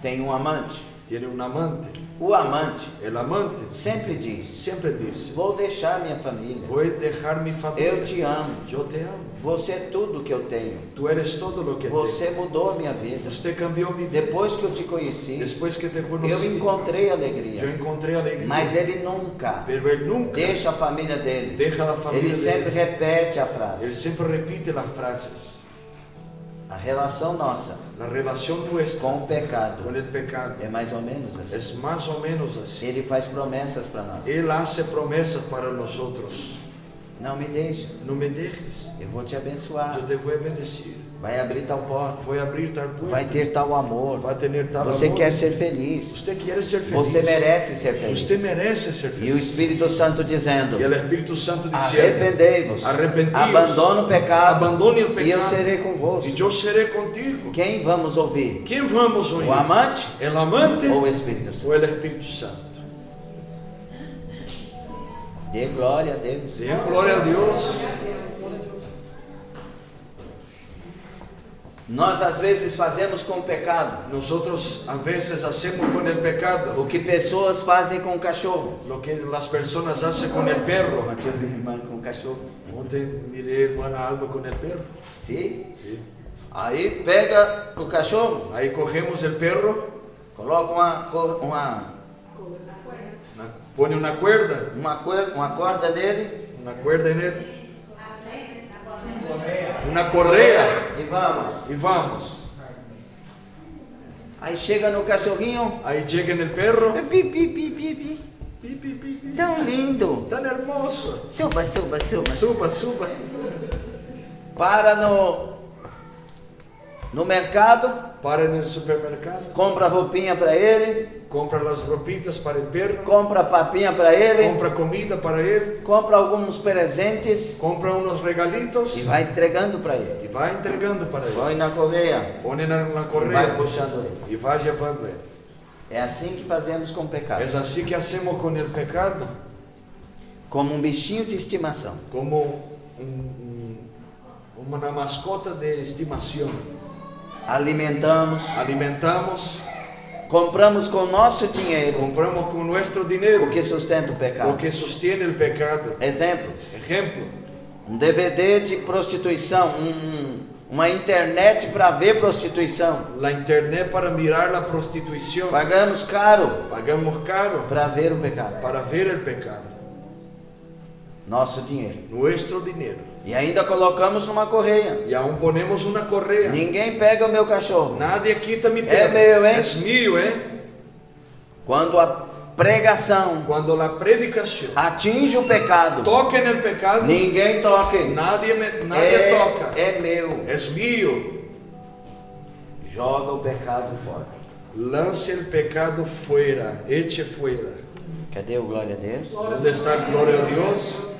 tem um amante. tiene un amante. O amante El amante sempre diz: siempre dice, vou deixar minha família. voy a dejar mi familia. Eu te amo. Yo te amo. Você é tudo que eu tenho. Tú eres todo lo que Você mudou a minha vida. tengo. Usted cambió mi vida. Depois que eu te conheci, Después que te eu conocí, encontrei yo alegria. encontré alegría. Mas ele nunca Pero él nunca deixa a família dele. deja la familia. Ele de sempre él. repete a Él frase. siempre repite las frases. A relação nossa La relación nuestra com o pecado con el pecado é mais ou menos assim. es más o menos así. Ele faz promessas para nós. Él hace promesas para nosotros. Não me deixa. No me dejes, Eu vou te abençoar. yo te voy a bendecir. Vai abrir tal porta. Voy a abrir tal puerta. Vai ter tal amor. Va a tener tal Você amor. quer ser feliz. Usted quiere ser feliz. Você merece ser feliz. Usted merece ser E feliz. o Espírito Santo dizendo: Y el Espíritu Santo diciendo, arrependei-vos, arrependíos, abandone o pecado, abandone o e eu pecado, serei convosco. y yo seré contigo. Quem vamos ouvir? ¿Quién vamos a oír? O amante ¿El amante ou o Espírito Santo? o el Espíritu Santo? Dê glória a Deus. Den gloria a Dios. Nós às vezes fazemos com o pecado Nosotros a veces hacemos con el pecado o que pessoas fazem com o cachorro. lo que las personas hacen con el perro. Ontem eu vi uma irmã com o cachorro. Ontem Ontem mirei a irmã Alba com o perro. Sim? Sim. Aí pega o cachorro, Aí cogemos o perro, coloca põe uma cuerda, uma corda nele uma cuerda nele, uma correia e e vamos. Aí chega no cachorrinho, Aí chega no perro, pi, pi, pi, pi, pi. pi, pi, pi, pi. Tão lindo. Tan hermoso. Suba, suba, suba. Suba, suba. Para no mercado, Para no supermercado, compra roupinha para ele, compra as roupitas para o perro, compra papinha para ele, compra comida para ele, compra alguns presentes compra uns regalitos e vai entregando para ele. e vai entregando para ele. Põe na correia Põe na e vai correia puxando ele. e vai levando ele. É assim que fazemos com o pecado. É assim que hacemos com o pecado, Como um bichinho de estimação. como uma mascota de estimação. Alimentamos, Alimentamos, compramos com nosso dinheiro compramos com nosso o dinheiro que sustenta o o pecado. que sustenta o pecado. Exemplo, Exemplo, um DVD de prostituição, uma internet para ver prostituição. a internet para mirar a prostituição. Pagamos caro Pagamos caro para ver o pecado. para ver o pecado. Nosso dinheiro. Nosso dinheiro. E ainda colocamos numa correia. E aún ponemos uma correia. Ninguém pega o meu cachorro. Nadie quita mi É perro. meu, hein? É meu, hein? Quando a pregação Quando a predicação atinge o pecado, toca no pecado, ninguém toque. nadie toca. É meu. É meu. Joga o pecado fora. Lance o pecado fora. Eche fora. Cadê o glória a Deus? Onde está a glória a Deus?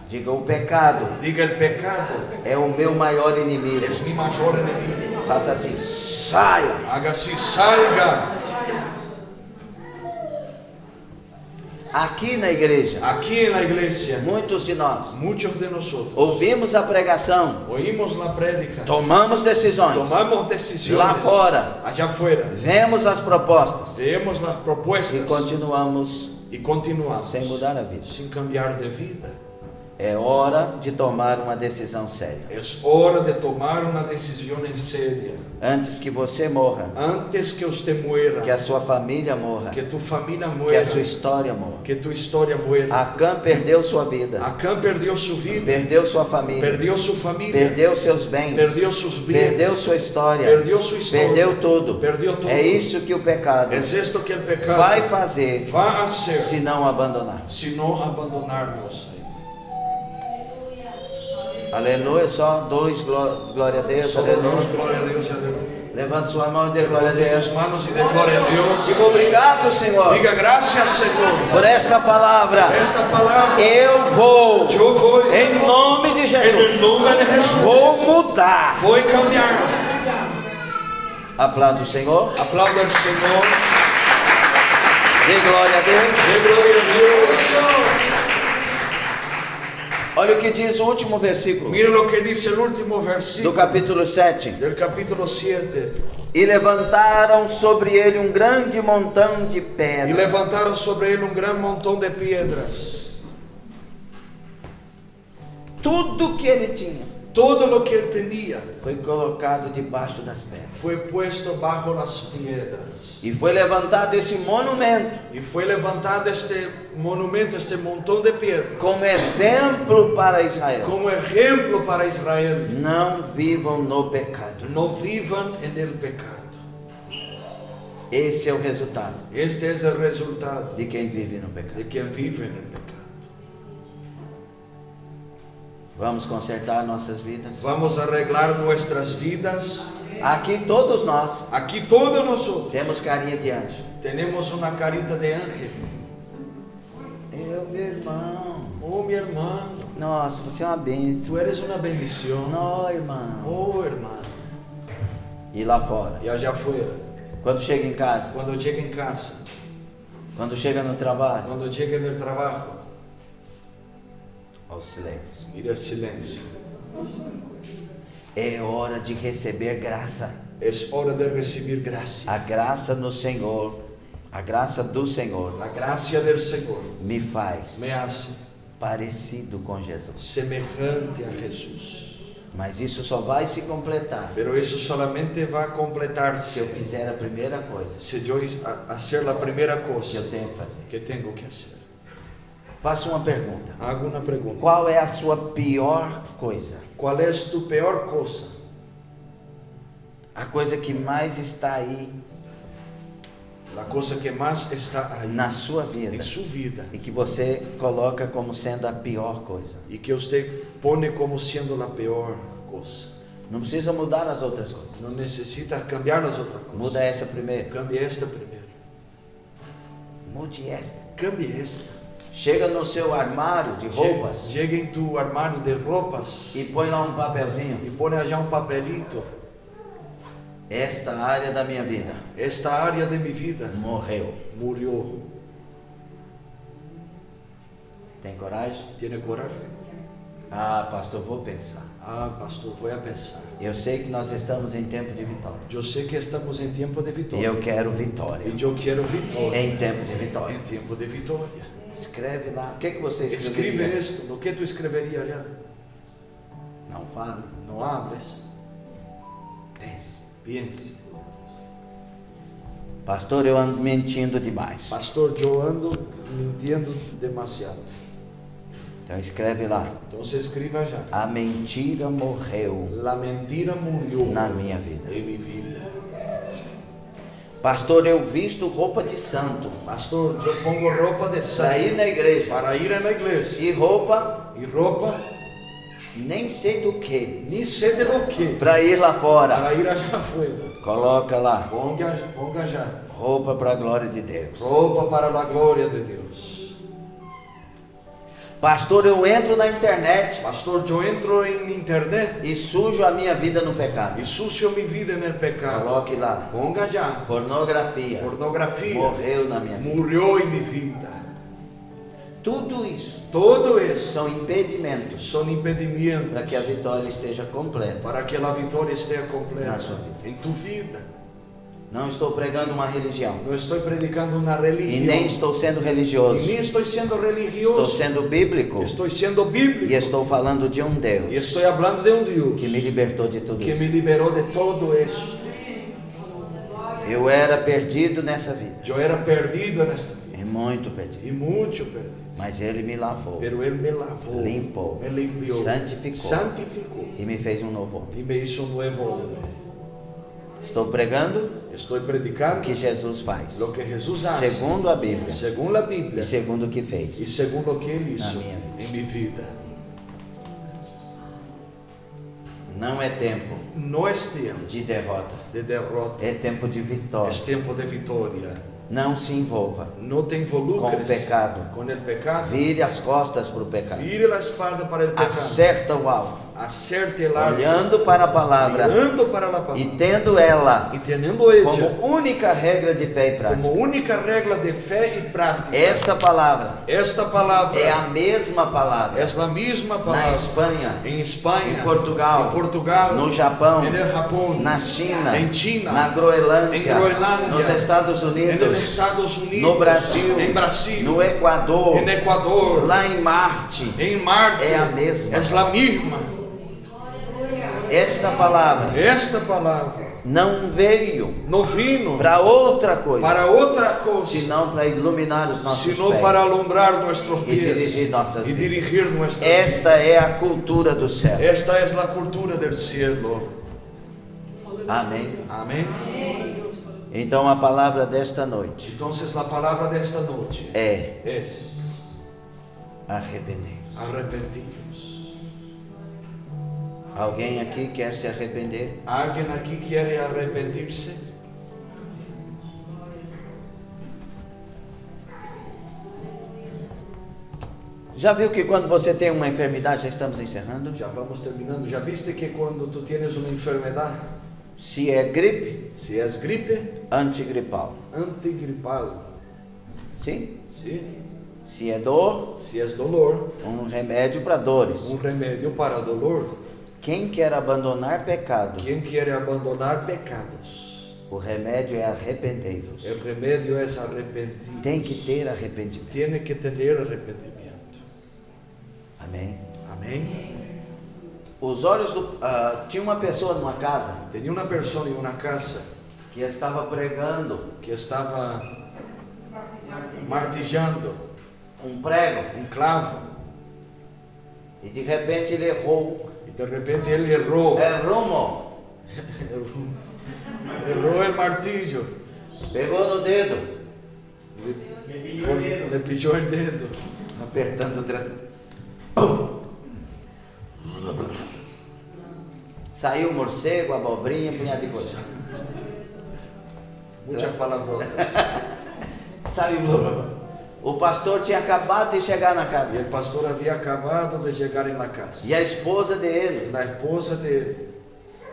Diga, o pecado Diga, o pecado é o meu maior inimigo. é mi maior inimigo. Faça assim, saia. Haga-se, salga. Aqui na igreja, Aqui na igreja, muitos de nós muitos de nós ouvimos a pregação, oímos a prédica, tomamos decisões. tomamos decisões Lá fora, allá afuera, vemos as propostas vemos as e propostas continuamos e continuamos sem mudar a vida. sem cambiar de vida. É hora de tomar uma decisão séria. É hora de tomar uma decisão em séria. Antes que você morra, Antes que você muera, que a sua família morra, que tu família que muera, a sua história morra. que tu história muera. Acã perdeu sua vida, Acã perdeu sua vida, perdeu sua família, perdeu sua família, perdeu seus bens, perdeu seus bens, perdeu sua história, perdeu sua história, perdeu tudo. perdeu tudo. É isso que o pecado É isto que o pecado vai fazer vai ser se não abandonar. se não abandonarmos. Aleluia, só dois, glória a Deus, Só aleluia. damos glória a Deus, aleluia. Levante sua mão e dê glória a Levante Deus. tus manos e dê glória a Deus. Diga obrigado, Senhor, Diga graças, Senhor, por esta palavra. esta palavra. Eu vou, Eu vou, em nome de em Jesus, nome de Jesus, vou mudar. vou caminhar. Aplauda o Senhor, Aplauda ao Senhor, dê glória a Deus. dê glória a Deus. Olha o que diz o último versículo Mira o que diz o último do versículo capítulo 7. del capítulo 7. E levantaram sobre ele um grande montão de E pedras. levantaram sobre ele grande montão de pedras. Tudo que ele tinha Todo o que ele tinha foi colocado debaixo das pedras. foi posto bajo as pedras. E foi levantado esse monumento E foi levantado este monumento, este montão de pedras, como exemplo para Israel. como exemplo para Israel. Não vivam no pecado. Não vivam en el pecado. Esse é o resultado Este é o resultado de quem vive no pecado. de quem vive en el pecado. Vamos consertar nossas vidas. Vamos arreglar nossas vidas. Aqui todos nós Aqui todos nós temos carinha de anjo. temos uma carita de ángel. Meu irmão. Oh, minha irmã, Nossa, você é uma bênção. tu eres uma bendição. Não, irmão. Oh, irmã. E lá fora, E allá afuera, quando chega em casa, quando chega em casa, quando chega no trabalho, quando chega no trabalho, ao silêncio. ir ao silêncio. É hora de receber graça. É hora de receber graça. A graça no Senhor, a graça do Senhor A graça do Senhor me faz me hace parecido com Jesus. semejante a Jesús. Mas isso só vai se completar Pero eso solamente va a se eu completarse fizer a primeira coisa si yo hacer la primera que cosa eu tenho que fazer. que tengo que hacer. Faça uma pergunta. Hago una pregunta. Qual é a sua pior coisa? ¿Cuál es tu peor cosa? A coisa que mais está aí La cosa que más está ahí na sua vida en su vida e que você coloca como sendo a pior coisa. y que usted pone como siendo la peor cosa. Não precisa mudar as outras coisas. No necesita cambiar las otras cosas. Muda essa primeiro. Cambie esta primero. Mude essa. Cambie esta. Chega no seu armário de roupas Llega en tu armario de ropas e põe lá um papelzinho. y pone allá un papelito. Esta área da minha vida Esta área de mi vida morreu. murió. Tem coragem? ¿Tiene coraje? Ah, pastor, vou pensar. Ah, pastor, voy a pensar. Eu sei que nós estamos em tempo de vitória. Yo sé que estamos en tiempo de E victoria. eu quero vitória. Y yo quiero victoria. Em tempo de vitória. En tiempo de victoria. Escreve lá. O que você Escribe escreveria? esto. Lo que tú escribirías allá. Não fale. No hables. Pense. Piense. Pastor, eu ando mentindo demais. Pastor, yo ando mintiendo demasiado. Então escreve lá. Entonces escriba allá. A mentira morreu La mentira murió na minha vida. en mi vida. Pastor, eu visto roupa de santo Pastor, yo pongo ropa de para ir santo na igreja. para ir a la iglesia. E roupa, Y ropa, nem sei do que, ni sé de lo que, para ir lá fora. para ir allá afuera. Coloca lá. Ponga allá. Roupa para a glória de Deus. Ropa para la gloria de Dios. Pastor, eu entro na internet Pastor, yo entro en internet e sujo a minha vida no pecado. y sucio mi vida en el pecado. Coloque lá. Ponga allá. Pornografia. Pornografía Morreu na minha vida. murió en mi vida. Tudo isso Todo eso são impedimentos son impedimentos para que a vitória esteja completa. para que la victoria esté completa Na sua vida. en tu vida. Não estou pregando uma religião. No estoy predicando una E religión. nem estou sendo religioso. Y ni estoy siendo Estou religioso. sendo bíblico. Estoy siendo bíblico. E estou falando de um Y Deus estoy hablando de un Dios que me libertou de tudo que isso. me liberó de todo eso. Eu era perdido nessa vida. Yo era perdido en esta vida. E muito perdido. Y mucho perdido. Mas Ele me lavou. Pero Él me lavó. Limpou. Me limpió. Santificou. Santificó. E me fez um novo homem. Y me hizo un nuevo hombre. Estou pregando Estoy o predicando que Jesus faz. lo que Jesús hace. Segundo a Bíblia. Según la E Biblia. segundo o que Y fez. según lo que Él hizo Na minha vida. en mi vida. Não é tempo No es tiempo de derrota. de derrota. É tempo de vitória. Es tiempo de victoria. Não se envolva. No te involucres Con el pecado. con el pecado. Vire as costas para o pecado. Vire la espalda para el pecado. Acerta o alvo. Acerte el arco. Olhando para a palavra Mirando para la palabra. e tendo ela Y teniendo ella como única regra de fé e prática. como única regla de fe y práctica. Essa palavra Esta palabra é a mesma palavra es la misma na palabra Espanha, en España, em Portugal, en Portugal, no Japão, en el Japón, na China, em China, na Groenlândia, em Groenlândia, nos Estados en los Unidos, Estados Unidos, no Brasil, en Brasil, no Equador, en Ecuador, lá em Marte. en Marte, É a mesma. es la misma. Essa palavra Esta palabra não veio no vino para outra coisa, para otra cosa, senão para iluminar os nossos sino pés. para alumbrar nuestros Y dirigir pies nuestras y vidas. dirigir nuestras vidas. Esta é a cultura do céu. Esta es la cultura del cielo. Amém. Amén. Então a palavra desta noite Entonces la palabra de esta noche é es arrepender. arrepentirnos. Alguém aqui quer se arrepender? ¿Alguien aquí quiere arrepentirse? Já viu que quando você tem uma enfermidade, já estamos encerrando? Ya vamos terminando. ¿Ya viste que cuando tú tienes una enfermedad, Se é gripe, si es gripe, antigripal. antigripal, Sim? ¿sí? Se é dor, Si es dolor, remédio para dores. un remedio para dolor. Quem quer abandonar pecado, ¿Quién quiere abandonar pecados? o remédio é arrependei-vos. El remedio es arrepentir. Tem que ter arrependimento. Tiene que tener arrepentimiento. Amém. Amém. Os olhos tinha uma pessoa numa casa Tinha uma pessoa em uma casa que estava pregando que estava martillando um prego um clavo e de repente ele errou. e de repente ele errou o martillo, pegou no dedo, le pichou o dedo, apertando o trator. Saiu morcego, abobrinha, punhado de coisa. muitas palavrotas. Saiu. O pastor tinha acabado de chegar na E casa. o pastor havia acabado de chegar na casa. E a esposa dele A esposa dele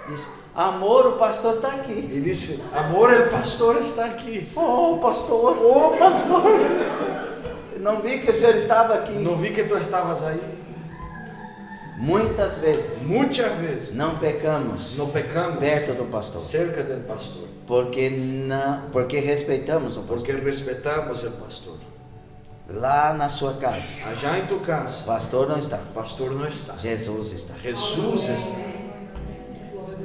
disse: amor, o pastor está aqui. e disse: amor, o pastor está aqui. Oh, pastor. Oh, pastor, Não vi que o senhor estava aqui. não vi que tu estavas aí. Muitas vezes Muitas vezes não pecamos não pecamos perto do pastor. cerca do pastor, Porque respeitamos o pastor. porque respeitamos o pastor. Lá na sua casa, Allá em tu o casa, pastor não está. o pastor não está. Jesus está. Jesus está.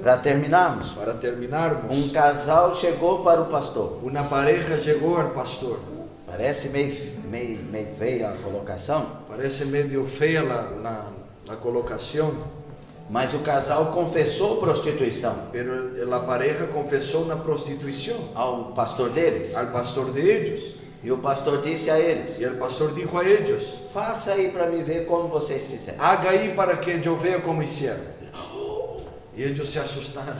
Para terminarmos, Para terminarmos, um casal chegou para o pastor. uma pareja chegou ao pastor. Parece meio feia a colocação, Parece meio feia a colocação, mas o casal confessou prostituição pero a pareja confessou na prostituição ao pastor deles. ao pastor de ellos. E o pastor disse a eles: E o pastor dijo a ellos: faça aí para me ver como vocês fizeram. haga aí para que eu veja como hicieron. E eles se assustaram.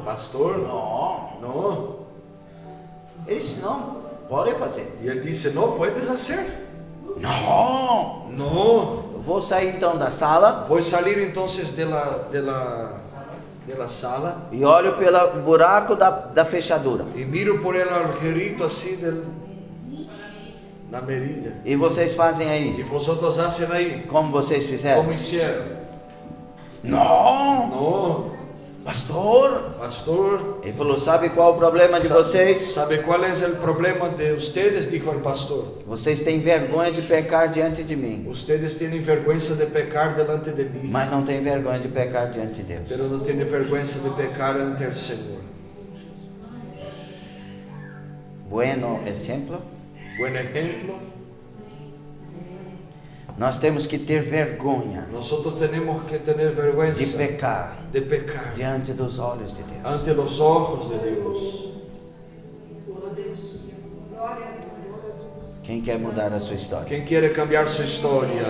Pastor, Não. não. Ele disse: não, pode fazer. E ele disse: não puedes hacer. Não. Não. Eu vou sair então da sala Vou sair então da sala e olho pelo buraco da fechadura. e miro por el agujerito assim na merilha. E vocês fazem E aí vosotros hacen aí como vocês fizeram. como hicieron. Não, Não, pastor. pastor. Ele falou: sabe qual o problema de vocês? ¿Sabe cuál es el problema de ustedes? Dijo el pastor. Vocês têm vergonha de pecar diante de mim, Ustedes tienen vergüenza de pecar delante de mí, mas não têm vergonha de pecar diante de Deus. pero no tienen vergüenza de pecar ante el Señor. Bueno exemplo. Buen ejemplo. Nós temos que ter vergonha Nosotros tenemos que tener de vergüenza pecar de pecar diante dos olhos de Deus. ante los ojos de Dios. Quem quer mudar a sua história? ¿Quién quiere cambiar su historia?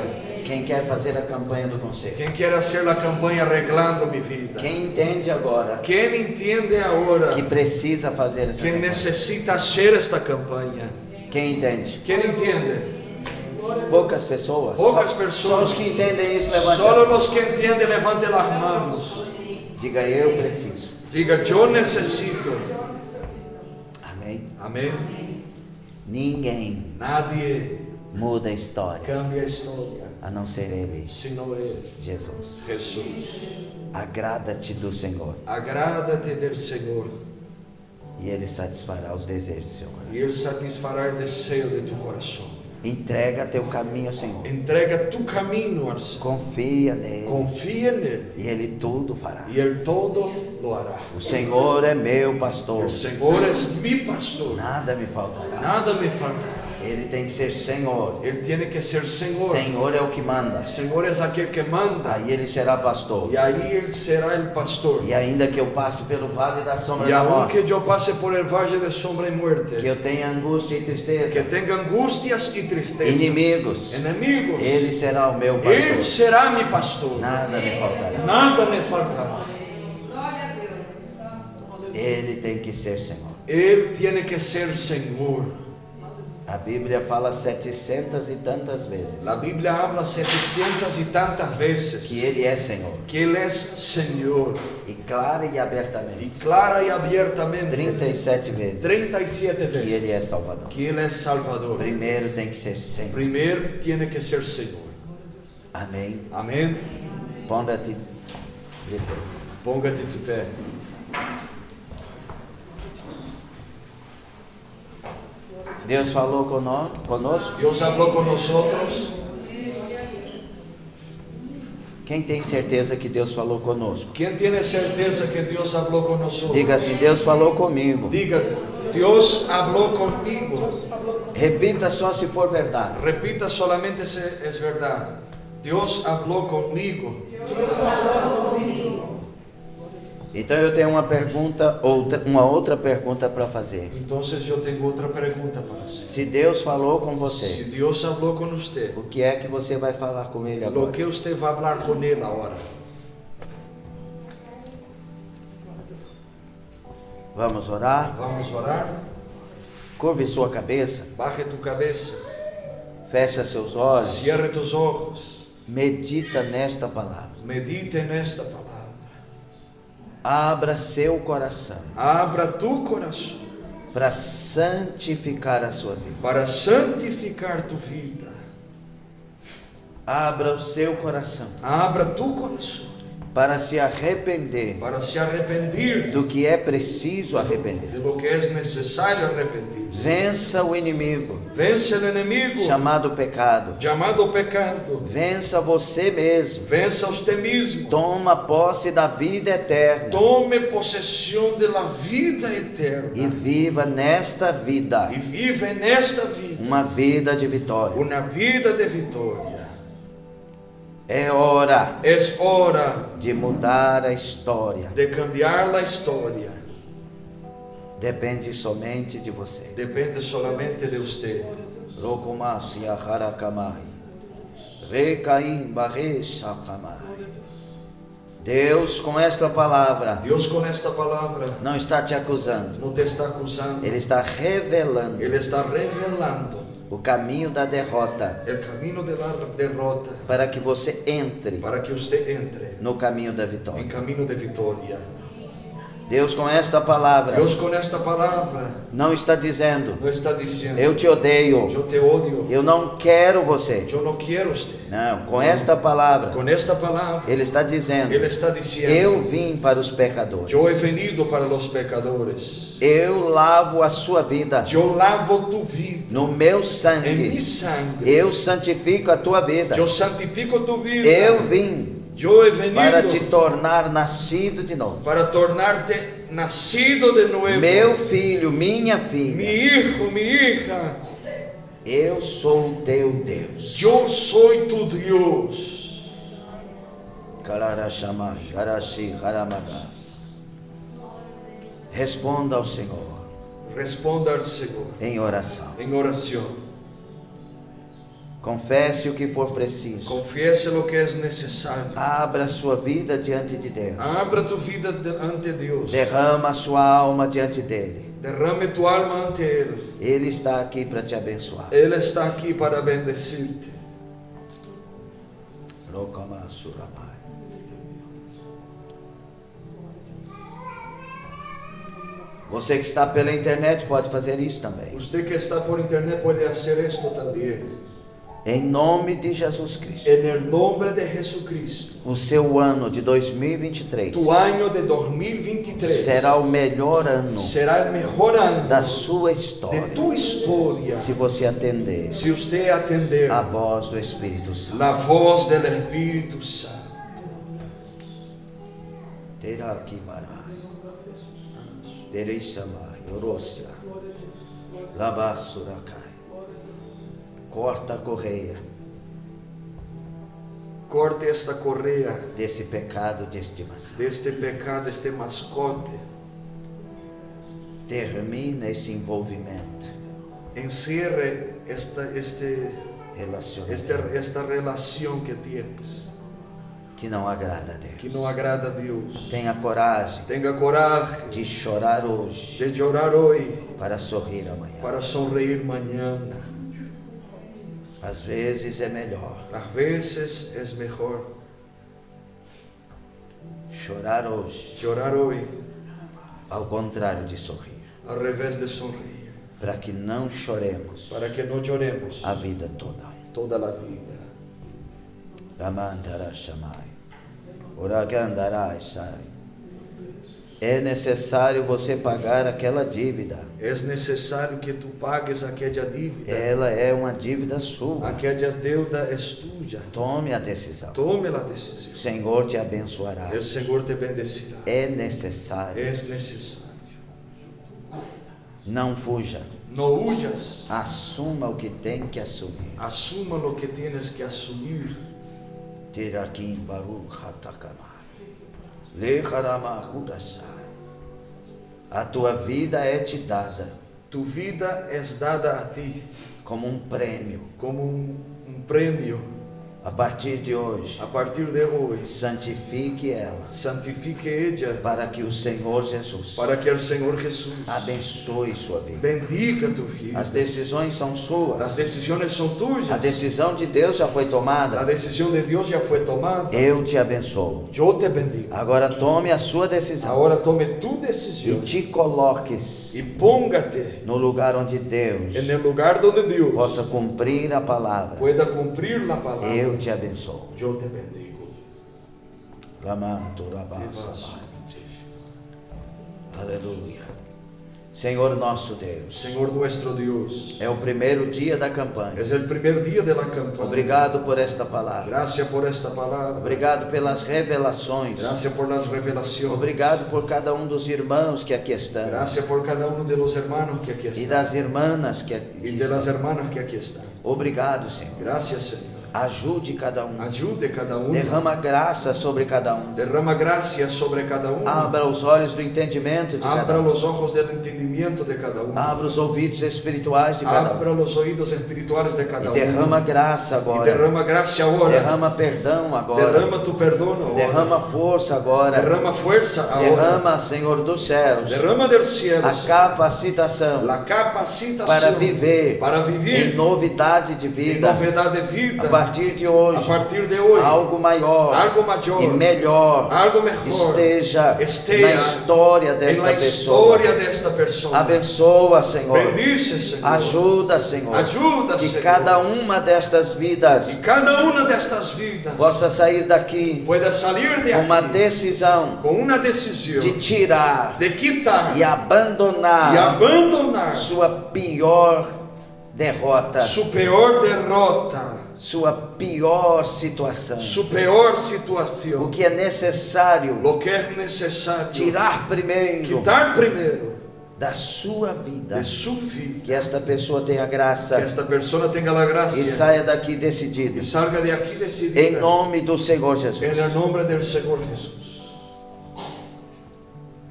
Quem quer fazer a campanha do conselho? ¿Quién quiere hacer la campaña arreglando mi vida? Quem entende agora ¿Quién entiende ahora que precisa fazer essa que campanha? necesita hacer esta campaña? Quem entende? ¿Quién entiende? Poucas pessoas. Poucas Só pessoas. os que entendem isso, levante Solo as mãos. los que entienden levanten las manos. Diga: eu preciso. Diga: yo necesito. Amém? Amén. Ninguém Nadie muda a história cambia a historia a não ser Ele, sino Él, Jesus. Jesús. Agrada-te do Senhor Agrádate del Señor e Ele satisfará os desejos do seu y coração. Él satisfará el deseo de tu corazón. Entrega teu caminho ao Senhor. Entrega tu camino al Señor. Confia nele Confía en Él e Ele tudo fará. y Él todo lo hará. O Senhor é meu pastor, El Señor es mi pastor. nada me faltará. Nada me faltará. Ele tem que ser Senhor. Él tiene que ser Señor. Senhor é o que manda. El Señor es aquel que manda. Aí Ele será pastor. Y ahí Él será el pastor. E ainda que eu passe pelo vale da sombra Y da morte, aunque yo pase por el valle de sombra y que muerte, eu tenha angústia e que tristeza, tenga angustias y tristezas, inimigos, enemigos, Ele será o meu Él pastor. será mi pastor. Nada me faltará. Nada me faltará. Ele tem que ser Senhor. Él tiene que ser Señor. A Bíblia fala 700 e tantas vezes La Biblia habla 700 y tantas veces que Ele é Senhor. que Él es Señor. E clara e Y abertamente, clara y abiertamente, 37 vezes, 37 que Ele veces, é Salvador. que Él es Salvador. Primeiro tem que ser Senhor. Primero tiene que ser Señor. Amém. Amén. Ponda-te de pé. Póngate tu pé. Deus falou conosco. Dios habló con nosotros. Quem tem certeza que Deus falou conosco? ¿Quién tiene certeza que Dios habló con nosotros? Diga assim: Deus falou comigo. Diga, Dios habló conmigo. Repita só se for verdade. Repita solamente si es verdad. Dios habló conmigo. Então eu tenho uma outra pergunta para fazer. Entonces yo tengo otra pregunta para hacer. Se Deus falou com Si você, Dios habló con usted, o que é que você vai falar com Ele lo agora? que usted va a hablar con Él ahora. Vamos orar? Vamos a orar. Curve sua cabeça, Baje tu cabeza. feche seus olhos, Cierre tus ojos. medita nesta palavra. Medite en esta palabra. Abra seu coração Abra tu corazón para santificar a sua vida. para santificar tu vida. Abra o seu coração Abra tu corazón para se arrepender para se arrepentir do que é preciso arrepender. de lo que es necesario arrepentir. Vença o inimigo Vence el enemigo chamado pecado. llamado pecado. Vença você mesmo. Venza usted mismo. Toma posse da vida eterna Tome posesión de la vida e eterna viva nesta vida y vive en esta vida uma vida de vitória. una vida de victoria. É hora Es hora de mudar a história. de cambiar la historia. Depende somente de você. Depende solamente de usted. Rokomasi aharakamai. Recaim barrechakamai. Deus, com esta palavra, Dios con esta palabra não está te acusando. no te está acusando. Ele está revelando Él está revelando o caminho da derrota el camino de la derrota para que você entre para que usted entre no caminho da en vitória. camino de victoria. Deus, com esta palavra, Dios con esta palabra não está dizendo: no está diciendo, eu te odeio, yo te odio, eu não quero você. yo no quiero usted. Não, com esta palavra, Con esta palabra, Ele está dizendo: Él está diciendo, eu vim para os pecadores. yo he venido para los pecadores. Eu lavo a sua vida Yo lavo tu vida no meu en mi sangue. sangre. Eu santifico a tua vida. Yo santifico tu vida. Eu vim Yo he venido para te tornar nascido de novo. para tornarte nacido de nuevo. Meu filho, minha Mi filha, hijo, mi hija, eu sou o teu Deus. yo soy tu Dios. Kalarashamai, Garashi, Haramagas. Responda ao Senhor Responda al Señor em oração. en oración. Confesse o que for preciso. Confiese lo que es necesario. Abra sua vida diante de Deus. Abra tu vida ante Dios. Derrama sua alma diante dele. Derrame tu alma ante Él. Ele está aqui para te abençoar. Él está aquí para bendecirte. Rokamasuramai. Você que está pela internet pode fazer isso também. Usted que está por internet puede hacer esto también. Em nome de Jesus Cristo. En el nombre de Jesucristo. O seu ano de 2023 Tu año de 2023 será o melhor ano será el mejor año da sua de história. tu historia. Se você atender Si usted atender a voz do Espírito Santo. la voz del Espíritu Santo. Terá que marar. Terei chamar. Orosia. Labassurakai. Corta a correia Corte esta correa desse pecado de estimação. de este pecado, este mascote. Termina esse envolvimento Encierre relacionamento esta relación que tienes, que não agrada a Deus. que no agrada a Dios. Tenha coragem Tenga coraje de chorar hoje de llorar hoy para sorrir amanhã. para sonreír mañana. Às vezes é melhor A veces es mejor chorar hoje, llorar hoy ao contrário de sorrir, al revés de sonreír, para que não choremos para que no lloremos a vida toda. toda la vida. Ramandara Shamai, Uragandarai Sai, É necessário você pagar aquela dívida. É necessário que tu pagues aquela dívida. Ela é uma dívida sua. Aquela deuda é tuya. Tome a decisão. Tome a O decisão. Senhor te abençoará. O Senhor te bendecirá. É necessário. É necessário. Não fuja. Não huyas. Assuma o que tem que assumir. Assuma o que tienes que assumir. Tirakim Baruch Hatakama. Lecharama Hudasai. A tua vida é te dada Tu vida é dada a ti como um prêmio. como prêmio. A partir de hoje, A partir de hoje, santifique ela, santifique ella para que o Senhor Jesus para que o Senhor Jesus abençoe sua vida. bendiga tu vida. As decisões são As suas. decisões são tuyas. A decisão de Deus já foi A tomada. decisão de Deus já foi tomada. Eu te abençoo. Eu te bendigo. Agora tome a sua decisão Agora tome tu e decisão te coloques e ponga-te no lugar onde Deus no lugar onde Deus possa cumprir a palavra. pueda cumprir a palavra. Eu te abençoo. Eu te bendigo. Ramanto Rabasa. Aleluia. Senhor nosso Deus, Senhor nuestro Deus, é o primeiro dia da campanha. é o primeiro dia da campanha. Obrigado por esta palavra. Gracias por esta palavra. Obrigado pelas revelações. Gracias por las revelaciones. Obrigado por cada um dos irmãos que aqui estão Gracias por cada uno de los hermanos que aquí e están. das irmãs que aqui Y de las estão. hermanas que aquí están. Obrigado, Senhor. Gracias, Señor. Ajude cada um. Ayude cada uno. Derrama graça sobre cada um. Derrama gracia sobre cada uno. Abra os olhos do entendimento de cada Abra um. los ojos del entendimiento de cada uno. Abra os ouvidos espirituais de cada Abra um. los oídos espirituales de cada E uno. derrama graça Y agora. derrama gracia ahora. Derrama perdão agora. Derrama tu perdón ahora. Derrama força agora. Derrama fuerza ahora. Derrama, Senhor dos céus, Derrama del a cielo capacitação la capacitación para viver para em vivir novidade de en vida. novedad de vida. A partir de hoje, A partir de hoje, algo maior algo mayor, e melhor algo mejor esteja esteja na história en desta la pessoa. historia de esta persona. Abençoa, Senhor. Bendice, Senhor. Ajuda, Senhor. Ajuda, Que Senhor. cada uma destas vidas Y cada una de estas vidas possa sair daqui pueda salir de com uma aquí decisão con una decisión de tirar de quitar e abandonar y abandonar sua pior derrota, su peor derrota, sua pior situação. su peor O situación. que é necessário Lo que es necesario tirar primeiro quitar primero da sua vida. de su vida. Que esta pessoa tenha graça Que esta persona tenga la e gracia saia daqui decidida. y salga de aquí decidida. Em nome do Senhor Jesus. En el nombre del Señor Jesús.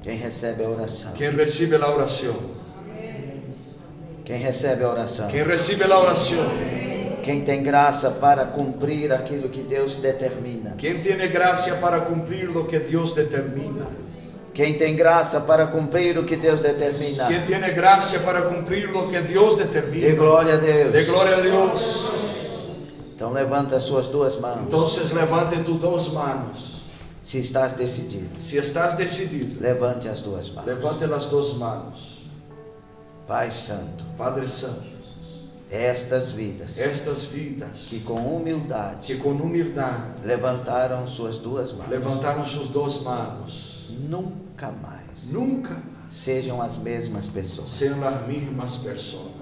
Quem recebe a oração? Quien recibe la oración. Quem recebe a oração? Quien recibe la oración. Quem tem graça para cumprir aquilo que Deus determina. Quien tiene gracia para cumplir lo que Dios determina. Quem tem graça para cumprir o que Deus determina. Quien tiene gracia para cumplir lo que Dios Dê determina. glória a Deus. De gloria a Dios. Então levanta as suas duas mãos. Entonces levante tus dos manos. Se estás decidido, Si estás decidido, levante as duas mãos. levante las dos manos. Pai Santo, Padre Santo, estas vidas estas vidas que com humildade que con humildad levantaram suas duas mãos, levantaron sus dos manos, nunca mais nunca sejam as mesmas pessoas. sean las mismas personas.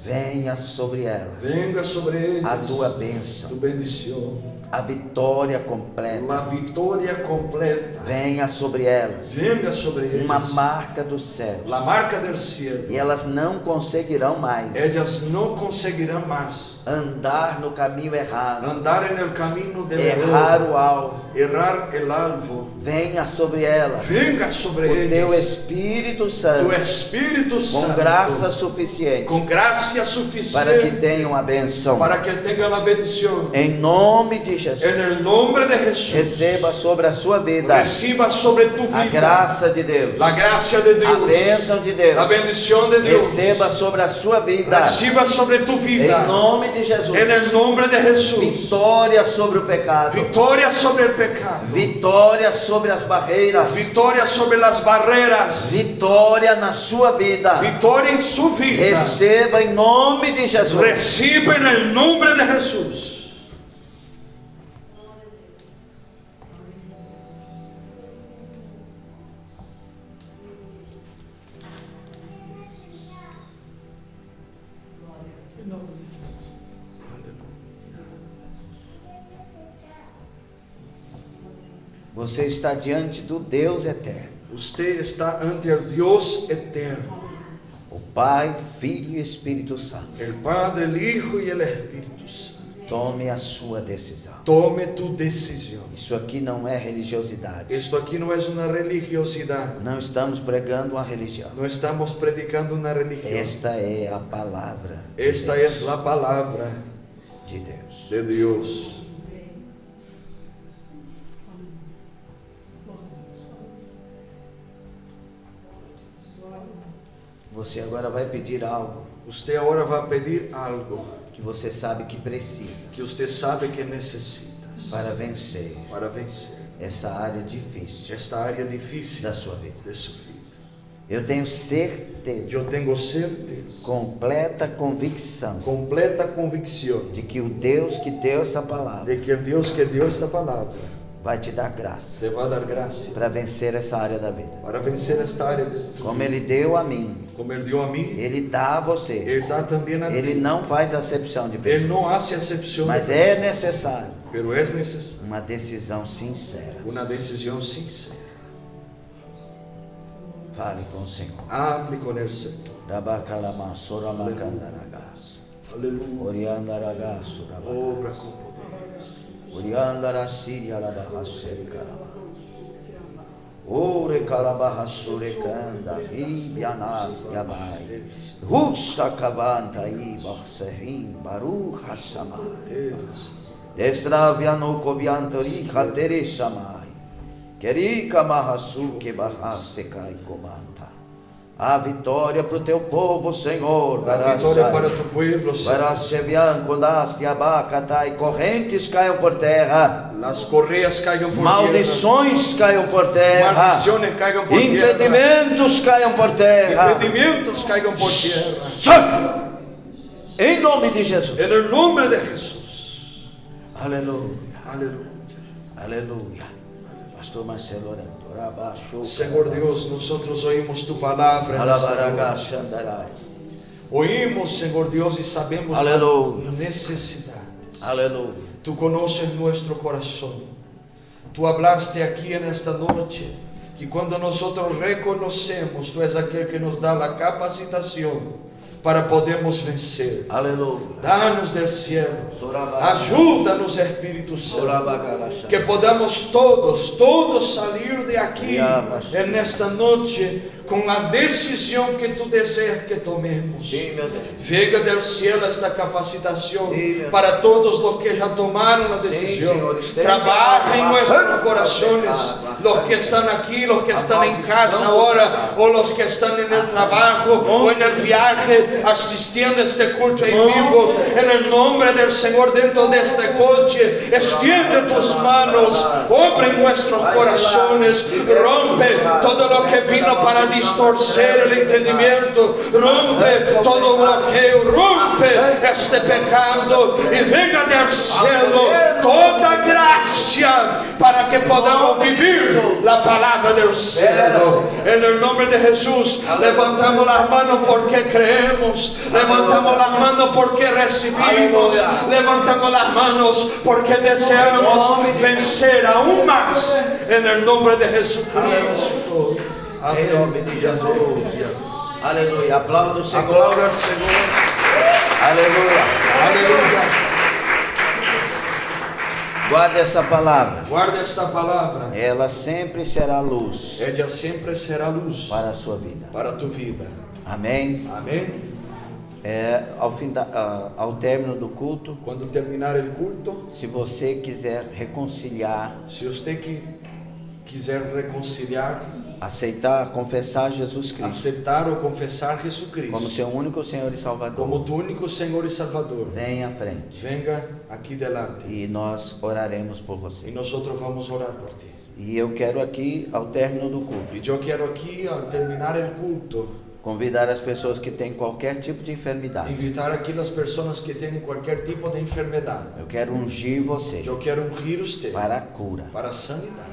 Venha sobre elas Venga sobre ellos a tua tu bênção, bendición, a vitória completa. la victoria completa. Venha sobre elas Venga sobre uma ellas marca do céu. la marca del cielo. E elas não conseguirão mais Ellas no conseguirán más andar no caminho errado, andar en el camino del errar error, o alvo. errar el alvo. Venha sobre elas Venga sobre o teu ellas Espírito tu Santo Espíritu com Santo graça suficiente con gracia para que suficiente tenham a benção. para que tengan la bendición. Em nome de Jesus, En el nombre de Jesús, receba sobre a sua vida reciba sobre tu a vida graça de Deus, la gracia de a Dios, bênção de Deus. la bendición de Dios. Receba sobre a sua vida, Reciba sobre tu vida, em nome de Jesus, en el nombre de Jesús, vitória sobre o pecado, victoria sobre el pecado, vitória sobre as barreiras, victoria sobre las barreras, vitória na sua vida. victoria en su vida. Receba em nome de Jesus. Recibe en el nombre de Jesús. Você está diante do Deus eterno. Usted está ante el Dios eterno. O Pai, Filho e Espírito Santo. El Padre, el Hijo y el Espíritu Santo. Tome a sua decisão. Tome tu decisión. Isso aqui não é religiosidade. Esto aquí no es una religiosidad. Não estamos pregando uma religião. No estamos predicando una religión. Esta é a palavra. Esta es la palabra de Deus. de Dios. Você agora vai pedir algo Usted ahora va a pedir algo que você sabe que precisa que usted sabe que necesita para vencer para vencer essa área difícil esta área difícil da sua vida. de su vida. Eu tenho certeza, Yo tengo certeza, completa convicção completa convicción de que o Deus que deu essa palavra de que el Dios que dio esta palabra vai te dar graça te va a dar gracia para vencer essa área da vida. para vencer esta área de tu Como vida. Ele deu a mim, Como Él dio a mí, Ele dá a você. Él da también a Ele ti. não faz acepção de Él pessoas, no hace excepción de mas é personas, necessário pero es necesaria uma decisão sincera. una decisión sincera. Fale com o Senhor. Hable con el Señor. Rabacalamassora macandaragaço. Aleluya. Oriandaragaço. Obra con poder. Oriandarasiria labarracere calama. Ore calabarrassure canda. Ribianas yabai. Russa cavanta i barserrim. Baruch hashamai. Destraviano cobiantori hatere shamai. Querika marrasu que barraste cai comanda. A vitória para o teu povo, Senhor. La victoria para tu pueblo, Señor. Varachevian, Kodaste, Abacatai, correntes caiam por terra, Las correas caigan por maldições caiam por terra, Maldiciones caigan por impedimentos caiam por tierra. terra. Impedimentos caigan por tierra. Sai! Em nome de Jesus. En el nombre de Jesús. Aleluia, Aleluya. aleluia. Pastor Marcelo orando. Rabaxo, Señor Dios, nosotros oímos tu palabra. en esta Alabaragá, noche. Xandarai. Oímos, Señor Dios, y sabemos Aleluya. la necesidad. Aleluia. Tú conoces nuestro corazón. Tú hablaste aquí en esta noche que cuando nosotros reconocemos, tú es aquel que nos da la capacitación para podermos vencer. Aleluia. Danos del cielo. Sorabá. Ayúdanos, Espíritu Santo. Sorabagalaxa. Que podamos todos salir de aquí Yabas. en esta noche con la decisión que tú deseas que tomemos. Sim, meu Deus. Venga del cielo esta capacitación Sí, mi para todos los que ya tomaron la decisión. Señor, estén Trabaja en en nuestros casa. corazones, los que están aquí, los que están en casa ahora, o los que están en el trabajo o en el viaje, asistiendo a este culto en vivo. En el nombre del Señor, dentro de este coche, extiende tus manos, obra en nuestros corazones, rompe todo lo que vino para distorcer el entendimiento, rompe todo bloqueo, rompe este pecado y venga del cielo toda gracia para que podamos vivir la palabra del cielo. En el nombre de Jesús, levantamos las manos porque creemos, levantamos las manos porque recibimos, levantamos las manos porque deseamos vencer aún más en el nombre de Jesucristo. Em nome de Jesus. Aleluia. Aplauda o Senhor. Aplauda al Señor. Aleluia. Aleluya. Guarde essa palavra. Guarda esta palabra. Ela sempre será luz Ella siempre será luz para a sua vida. para tu vida. Amém? Amén. Ao término do culto, Cuando terminar el culto, se você quiser reconciliar, si usted quiser reconciliar, aceitar, confessar Jesus Cristo aceptar o confesar como Jesucristo seu único Senhor e Salvador, como tu único Señor y Salvador, venha à frente venga aquí delante e nós oraremos por y você. nosotros vamos a orar por ti. E eu quero aqui, ao término do culto, Y yo quiero aquí, al terminar el culto, convidar as pessoas que têm qualquer tipo de enfermidade. invitar aquí a las personas que tienen cualquier tipo de enfermedad. Eu quero ungir você Yo quiero ungir usted para a cura. para sanidad.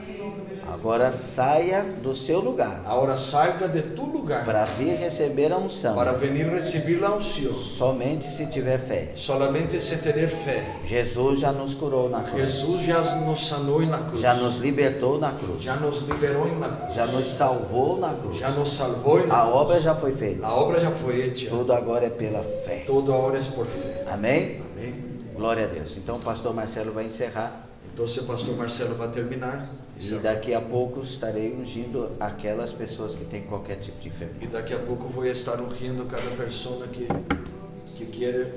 Agora saia do seu lugar Ahora salga de tu lugar para vir receber a unção. para venir recibir la unción. Somente se tiver fé. Solamente se tener fe. Jesus já nos curou na cruz. Jesús ya nos sanó en la cruz. Já nos libertou na cruz. Ya nos liberó en la cruz. Já nos salvou na cruz. Ya nos salvó en la A cruz. obra já foi feita. La obra ya fue hecha. Tudo agora é pela fé. Todo ahora es por fe. Amém? Amén. Glória a Deus. Então o pastor Marcelo vai encerrar. Entonces el pastor Marcelo va a terminar. E daqui a pouco estarei ungindo aquelas pessoas que têm qualquer tipo de Y enfermidade. daqui a poco voy a estar ungiendo cada persona que quiere